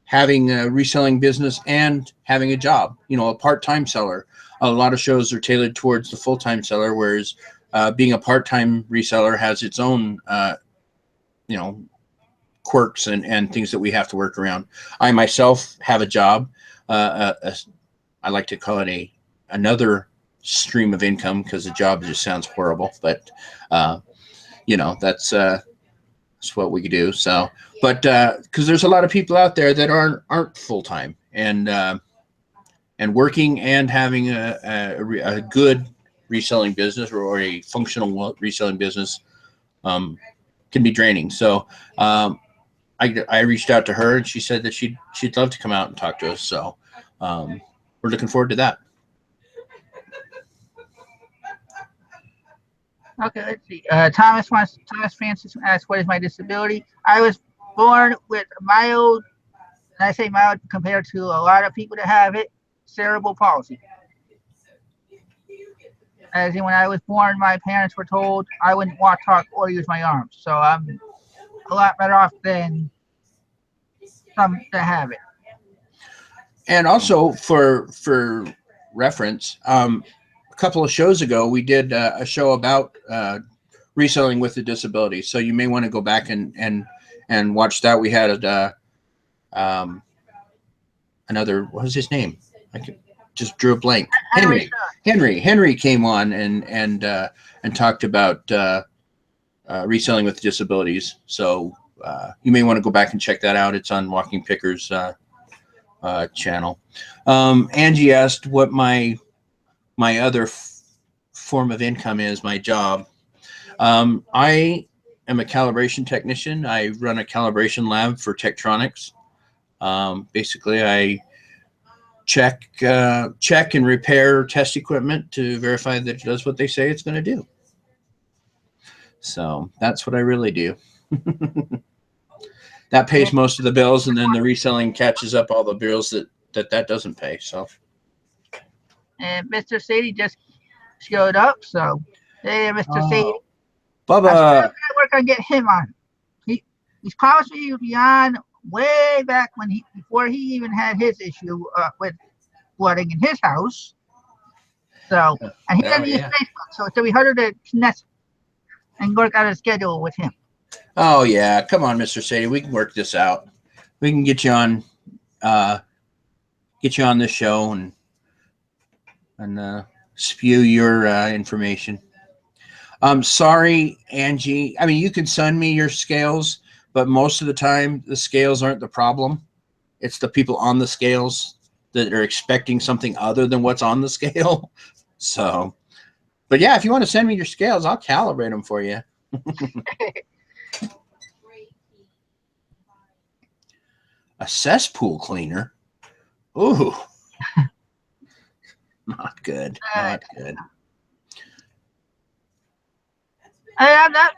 having a reselling business and having a job. A part-time seller. A lot of shows are tailored towards the full-time seller, whereas being a part-time reseller has its own, quirks and things that we have to work around. I myself have a job. I like to call it another stream of income, because a job just sounds horrible, but that's what we do. So, but because there's a lot of people out there that aren't full-time and working and having a good reselling business or a functional reselling business can be draining. So I reached out to her, and she said that she'd love to come out and talk to us. So we're looking forward to that. Okay, let's see. Thomas Francis asked, "What is my disability?" I was born with mild, and I say mild compared to a lot of people that have it, cerebral palsy. As in, when I was born, my parents were told I wouldn't walk, talk, or use my arms. So I'm a lot better off than some that have it. And also for reference, a couple of shows ago, we did a show about reselling with a disability. So you may want to go back and watch that. We had another, what was his name? Just drew a blank. Henry came on and talked about reselling with disabilities. So you may want to go back and check that out. It's on Walking Pickers channel. Angie asked what my other form of income is, my job. I am a calibration technician. I run a calibration lab for Tektronix. Basically, I check and repair test equipment to verify that it does what they say it's going to do. So that's what I really do. That pays most of the bills, and then the reselling catches up all the bills that doesn't pay. So. And Mr. Sadie just showed up. So, hey, Mr. Sadie. Bubba. I work on getting him on. He's promised me he'll be on way back before he even had his issue with flooding in his house. So, and he doesn't use Facebook, so it's gonna be harder to connect and work out a schedule with him. Oh yeah, come on, Mr. Sadie, we can work this out. We can get you on this show and spew your information. Sorry, Angie. I mean, you can send me your scales, but most of the time the scales aren't the problem. It's the people on the scales that are expecting something other than what's on the scale. So, but yeah, if you want to send me your scales, I'll calibrate them for you. A cesspool cleaner? Ooh. Not good. Not good. I'm not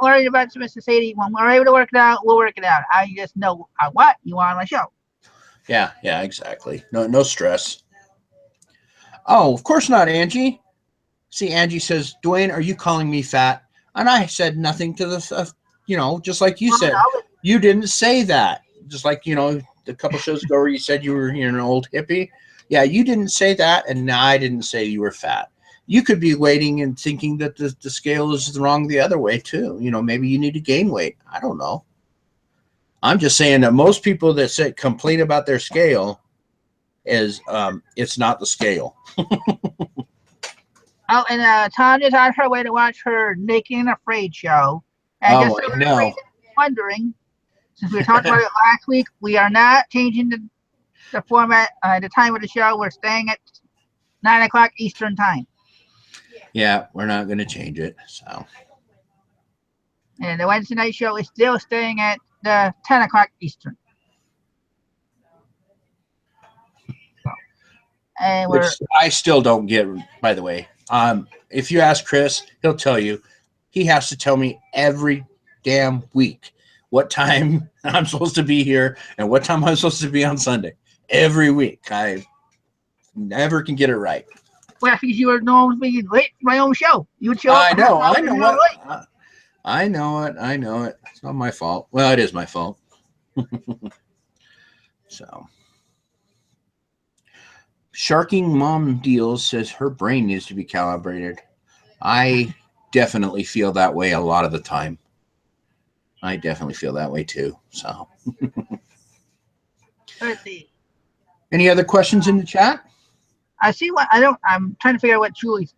worried about Mr. Sadie. When we're able to work it out, we'll work it out. I just know what you want on my show. Yeah, exactly. No stress. Oh, of course not, Angie. See, Angie says, Dwayne, are you calling me fat? And I said nothing to the, just like you Well, said. no, You didn't say that. Just like, a couple shows ago where you said you were an old hippie. Yeah, you didn't say that, and I didn't say you were fat. You could be waiting and thinking that the scale is wrong the other way, too. Maybe you need to gain weight. I don't know. I'm just saying that most people that complain about their scale is it's not the scale. oh, and Tanya's on her way to watch her Naked and Afraid show. And just Oh, so I everybody's know. wondering, since we talked about it last week, we are not changing the format, the time of the show. We're staying at 9 o'clock Eastern time. Yeah, we're not going to change it. So. And the Wednesday night show is still staying at the 10 o'clock Eastern. So, and Which I still don't get, by the way. If you ask Chris, he'll tell you. He has to tell me every damn week what time I'm supposed to be here and what time I'm supposed to be on Sunday. Every week. I never can get it right. well, because you were normally late for my own show. You would show up. I know what. I know it. It's not my fault. Well, it is my fault. So. Sharking Mom Deals says her brain needs to be calibrated. I definitely feel that way a lot of the time. I definitely feel that way too. So, Let's see. Any other questions in the chat? I see what I don't. I'm trying to figure out what Julie's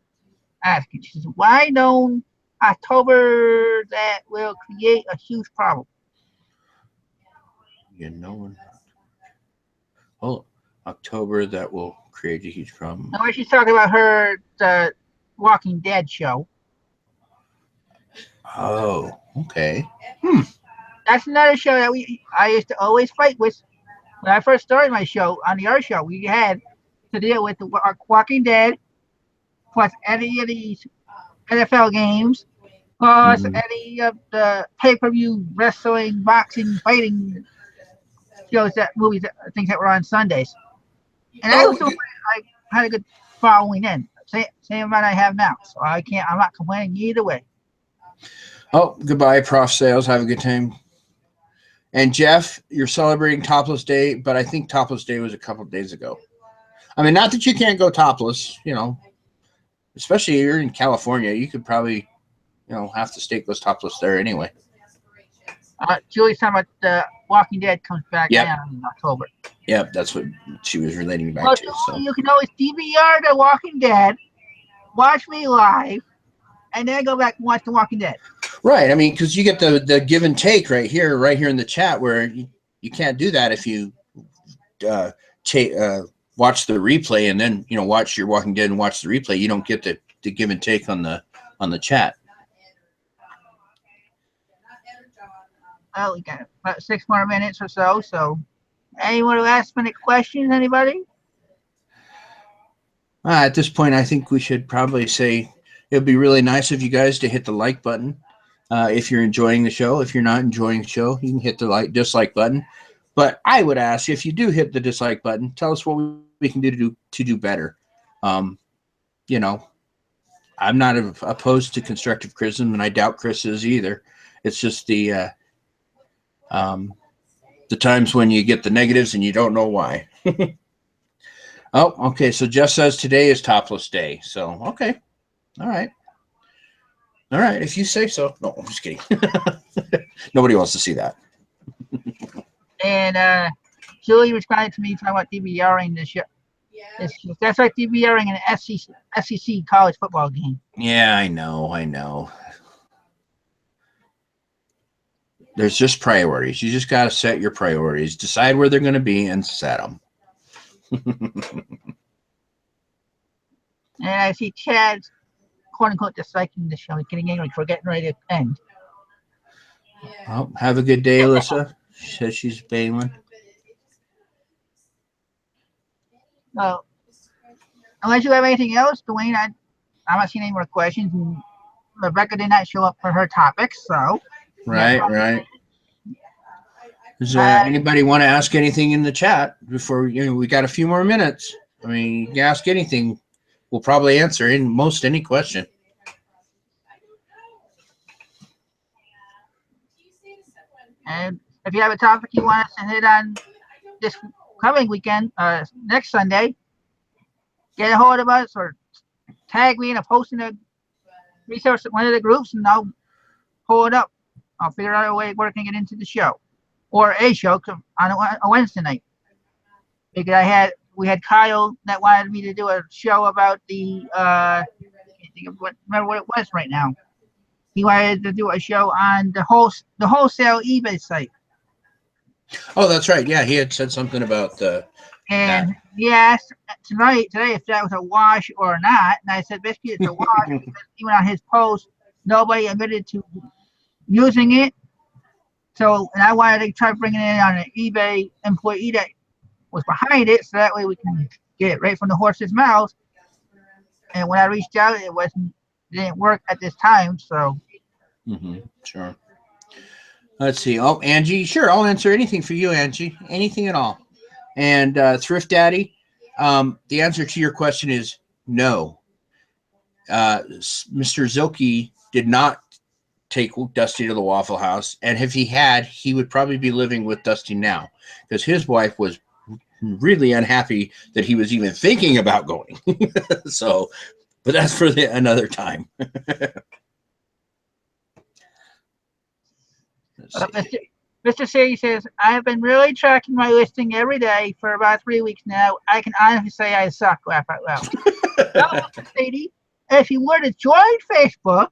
asking. She says, "Why don't October that will create a huge problem?" October that will create a huge problem. Now, she's talking about her the Walking Dead show. Oh, okay. That's another show that I used to always fight with. When I first started my show on the art show, we had to deal with the Walking Dead, plus any of these NFL games, plus any of the pay-per-view wrestling, boxing, fighting shows, things that were on Sundays. And I had a good following then. Same amount I have now, so I'm not complaining either way. Oh, goodbye, Prof. Sales. Have a good time. And Jeff, you're celebrating Topless Day, but I think Topless Day was a couple of days ago. I mean, not that you can't go topless, especially here in California. You could probably, half the state goes topless there anyway. Julie's talking about the Walking Dead comes back in October. Yep, that's what she was relating back to. So. You can always DVR the Walking Dead, watch me live, and then go back and watch the Walking Dead. Right. I mean, because you get the give and take right here in the chat, where you can't do that if you watch the replay and then watch your Walking Dead and watch the replay. You don't get the give and take on the chat. Well, we got about 6 more minutes or so. So, any more last-minute questions? Anybody? At this point, I think we should probably say it would be really nice of you guys to hit the like button if you're enjoying the show. If you're not enjoying the show, you can hit the dislike button. But I would ask, if you do hit the dislike button, tell us what we can do to do better. I'm not opposed to constructive criticism, and I doubt Chris is either. It's just the times when you get the negatives and you don't know why. Oh, okay. So Jeff says today is Topless Day. So, okay. All right. If you say so. No, I'm just kidding. Nobody wants to see that. And Julie responded to me talking about DVRing this year. That's like DVRing an SEC college football game. Yeah, I know. There's just priorities. You just got to set your priorities, decide where they're going to be, and set them. And I see Chad's quote unquote disliking the show, getting angry for getting ready to end. Well, have a good day, Alyssa. She says she's bailing. So, unless you have anything else, Dwayne, I'm not seeing any more questions. And Rebecca did not show up for her topics, so Right, right. Does uh, anybody want to ask anything in the chat before we got a few more minutes? I mean, you can ask anything. We'll probably answer in most any question. and if you have a topic you want us to hit on this coming weekend, next Sunday, get a hold of us or tag me in a post in a resource one of the groups, and I'll pull it up. I'll figure out a way where I can get into the show or a show on a Wednesday night. Because we had Kyle that wanted me to do a show about the I can't think of remember what it was right now. He wanted to do a show on the wholesale eBay site. Oh, that's right. Yeah, he had said something about And he asked today if that was a wash or not. And I said basically it's a wash because even on his post, nobody admitted to using it. So, and I wanted to try bringing it in on an eBay employee that was behind it, so that way we can get it right from the horse's mouth. And when I reached out, it didn't work at this time. So, sure. Let's see. Oh, Angie, sure, I'll answer anything for you, Angie. Anything at all. And Thrift Daddy, the answer to your question is no. Mr. Zilke did not take Dusty to the Waffle House, and if he had, he would probably be living with Dusty now, because his wife was really unhappy that he was even thinking about going. So, but that's for another time. Mr. C says, I have been really tracking my listing every day for about 3 weeks now. I can honestly say I suck. Laugh out loud. Mr. Sadie, if you were to join Facebook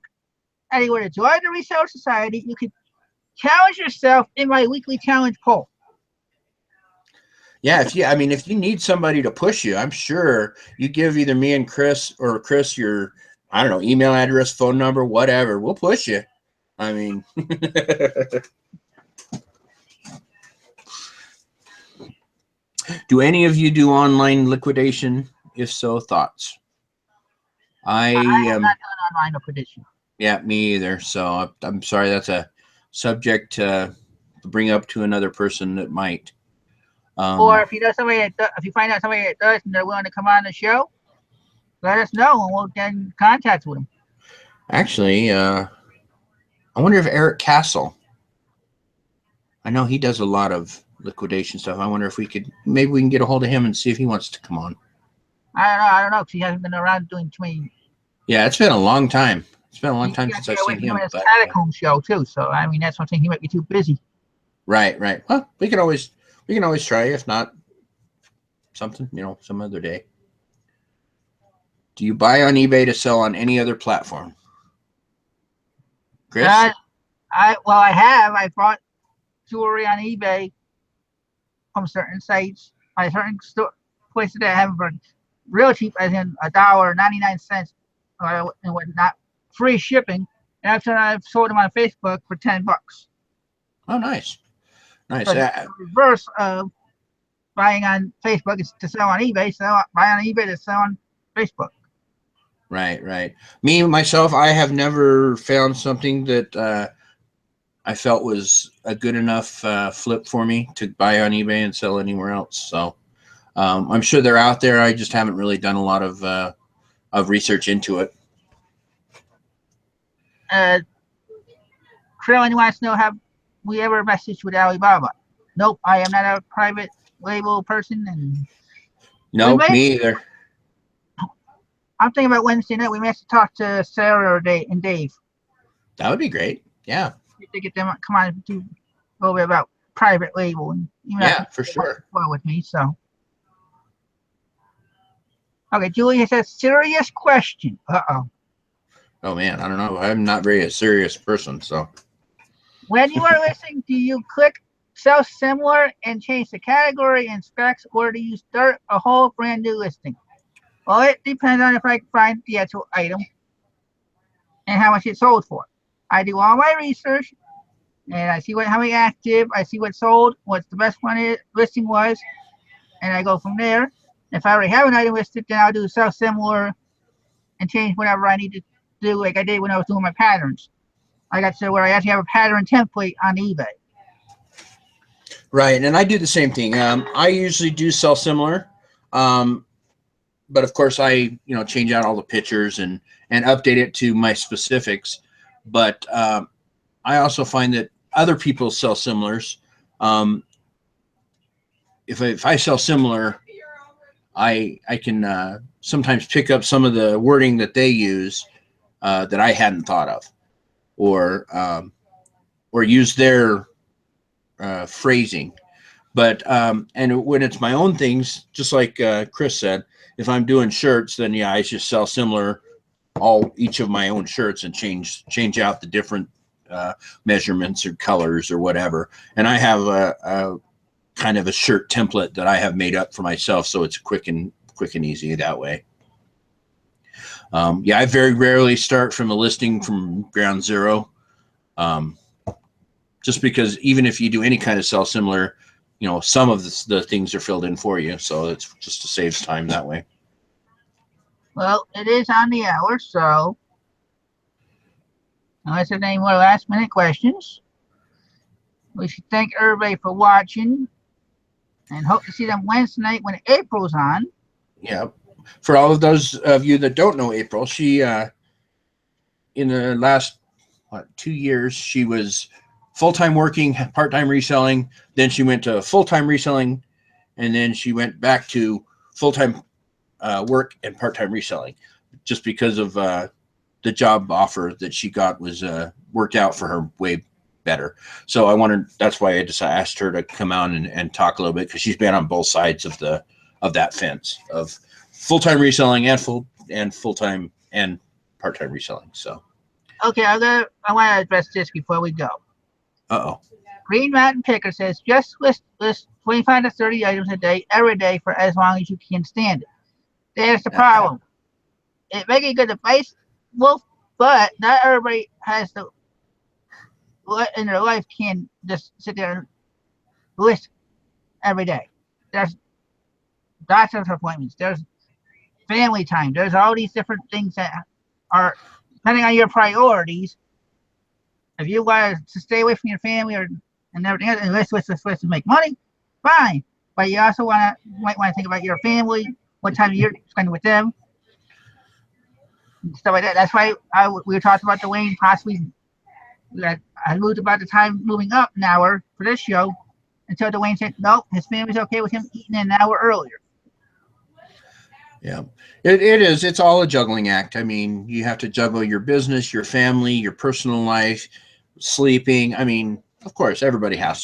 and you were to join the Reseller Society, you could challenge yourself in my weekly challenge poll. Yeah, if you need somebody to push you, I'm sure you give either me and Chris or Chris your, I don't know, email address, phone number, whatever. We'll push you. I mean, do any of you do online liquidation? If so, thoughts? I am not doing online liquidation. Yeah, me either. So I'm sorry. That's a subject to bring up to another person that might. Or if you know somebody if you find out somebody that does and they're willing to come on the show, let us know and we'll get in contact with them. Actually, I wonder if Eric Castle. I know he does a lot of liquidation stuff. I wonder if maybe we can get a hold of him and see if he wants to come on. I don't know, because he hasn't been around doing too many. Yeah, it's been a long time. It's been a long time since I've seen him. His Catacomb show too. So I mean, that's one thing. He might be too busy. Right. Well, we can always try. If not, something, some other day. Do you buy on eBay to sell on any other platform? Chris? I have. I bought jewelry on eBay from certain sites, by certain places that have them for real cheap, as in $1.99, and whatnot, free shipping. And after I've sold them on Facebook for $10. Oh, nice. So the reverse of buying on Facebook is to sell on eBay. Buy on eBay to sell on Facebook. Right. Me, myself, I have never found something that I felt was a good enough flip for me to buy on eBay and sell anywhere else. So I'm sure they're out there. I just haven't really done a lot of research into it. Krillin wants to know, have we ever messaged with Alibaba? Nope, I am not a private label person. And nope, me either. I'm thinking about Wednesday night. We may have to talk to Sarah and Dave. That would be great. Yeah. To get them come on to a little bit about private label, and for sure. With me, so. Okay, Julia says, serious question. Oh man, I don't know. I'm not very a serious person, so. When you are listing, do you click sell similar and change the category and specs, or do you start a whole brand new listing? Well, it depends on if I can find the actual item and how much it sold for. I do all my research, and I see how many active, I see what sold, what's the best one listing was, and I go from there. If I already have an item listed, then I'll do sell similar and change whatever I need to do like I did when I was doing my patterns. I got to where I actually have a pattern template on eBay. Right, and I do the same thing. I usually do sell similar, but of course I change out all the pictures and update it to my specifics. But I also find that other people sell similars. If I sell similar, I can sometimes pick up some of the wording that they use that I hadn't thought of, or use their phrasing. But and when it's my own things, just like Chris said, if I'm doing shirts, then yeah, I just sell similar each of my own shirts and change out the different measurements or colors or whatever. And I have a kind of a shirt template that I have made up for myself, so it's quick and easy that way. Yeah, I very rarely start from a listing from ground zero, just because even if you do any kind of sell similar, some of the things are filled in for you, so it's just to save time that way. Well, it is on the hour, so unless there's any more last minute questions, we should thank everybody for watching and hope to see them Wednesday night when April's on. Yeah. For all of those of you that don't know April, she in the last 2 years, she was full-time working, part-time reselling. Then she went to full-time reselling, and then she went back to full-time work and part-time reselling, just because of the job offer that she got was worked out for her way better. So that's why I just asked her to come out and talk a little bit, because she's been on both sides of that fence of full-time reselling and full-time and part-time reselling. So okay, I want to address this before we go. Green Mountain Picker says just list 25 to 30 items a day every day for as long as you can stand it. There's the problem. It may be good advice, Wolf, but not everybody has the in their life can just sit there and list every day. There's doctor's appointments. There's family time. There's all these different things that are depending on your priorities. If you want to stay away from your family and everything else, and list to make money, fine. But you also might want to think about your family, what time you're spending with them, and stuff like that. That's why we were talking about Dwayne possibly. I moved about the time moving up an hour for this show until Dwayne said, nope, his family's okay with him eating an hour earlier. Yeah, it is. It's all a juggling act. I mean, you have to juggle your business, your family, your personal life, sleeping. I mean, of course, everybody has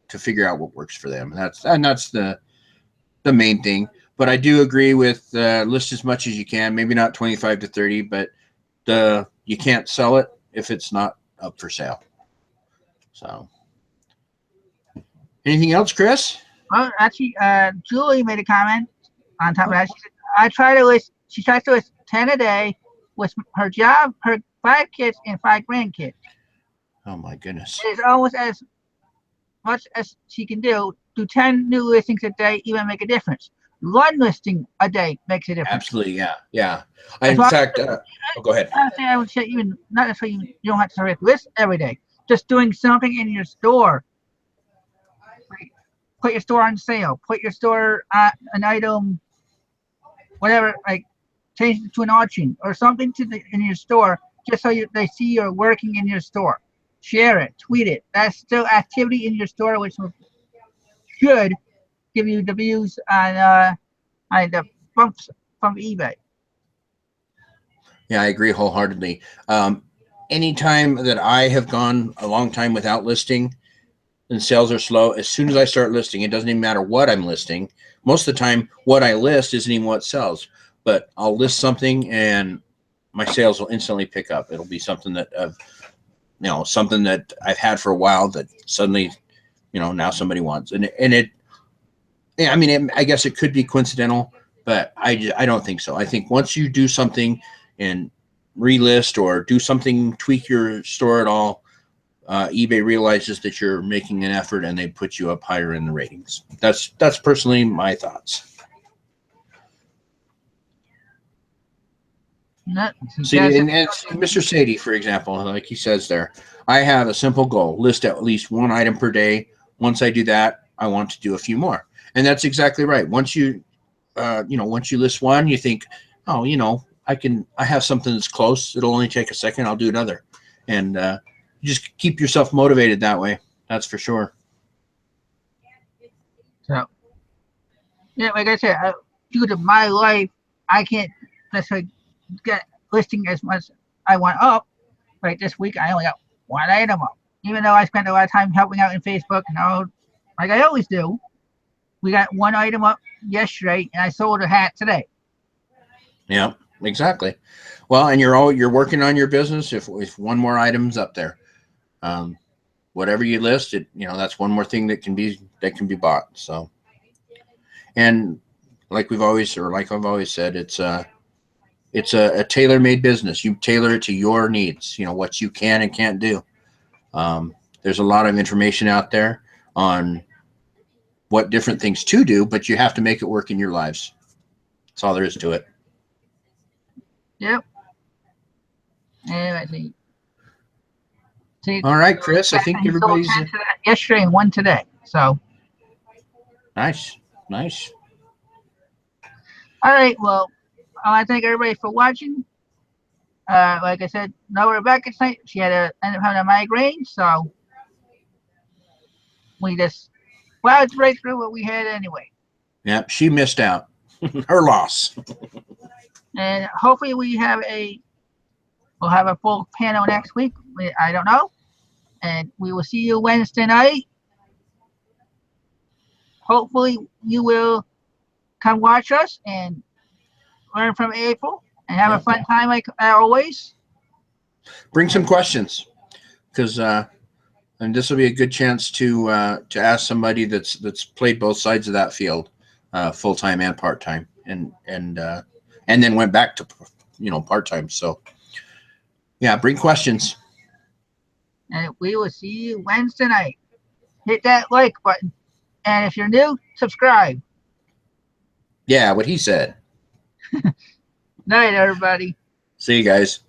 to figure out what works for them. That's the main thing. But I do agree with list as much as you can. Maybe not 25 to 30, but you can't sell it if it's not up for sale. So, anything else, Chris? Well, actually, Julie made a comment on top of that. She said, she tries to list 10 a day with her job, her 5 kids, and 5 grandkids. Oh, my goodness. It is almost as much as she can do 10 new listings a day, even make a difference. 1 listing a day makes a difference. Absolutely, yeah. In fact, go ahead. I would say even not necessarily you don't have to list every day. Just doing something in your store. Like, put your store on sale. Put your store an item, whatever, like change it to an auction or something in your store, just so they see you're working in your store. Share it, tweet it. That's still activity in your store, which should give you the views on the bumps from eBay. Yeah, I agree wholeheartedly. Anytime that I have gone a long time without listing and sales are slow, as soon as I start listing, it doesn't even matter what I'm listing. Most of the time, what I list isn't even what sells, but I'll list something and my sales will instantly pick up. It'll be something that something that I've had for a while that suddenly, now somebody wants. And it, I mean, I guess it could be coincidental, but I don't think so. I think once you do something and relist or do something, tweak your store at all, eBay realizes that you're making an effort and they put you up higher in the ratings. That's personally my thoughts. No, See, and Mr. Sadie, for example, like he says there, I have a simple goal: list at least one item per day. Once I do that, I want to do a few more, and that's exactly right. Once you, once you list one, you think, oh, I have something that's close. It'll only take a second. I'll do another, and you just keep yourself motivated that way. That's for sure. So, yeah, like I said, due to my life, I can't necessarily get listing as much I want up. Right, this week I only got one item up, even though I spent a lot of time helping out in Facebook. Like I always do. We got one item up yesterday, and I sold a hat today. Yeah, exactly. Well, and you're working on your business. If one more item's up there, whatever you list, that's one more thing that can be bought. So, and like I've always said, it's a tailor-made business. You tailor it to your needs. What you can and can't do. There's a lot of information out there on what different things to do, but you have to make it work in your lives. That's all there is to it. Yep. And see, all right, Chris. I think everybody's yesterday and one today. So nice. All right. Well, I want to thank everybody for watching. Like I said, no Rebecca tonight. She had ended up having a migraine, so we just plowed right through what we had anyway. Yep, she missed out. Her loss. And hopefully we'll have a full panel next week. I don't know. And we will see you Wednesday night. Hopefully you will come watch us and learn from April and have a fun time like always. Bring some questions, because and this will be a good chance to ask somebody that's played both sides of that field, full time and part time, and then went back to part time. So yeah, bring questions. And we will see you Wednesday night. Hit that like button, and if you're new, subscribe. Yeah, what he said. Night, everybody. See you guys.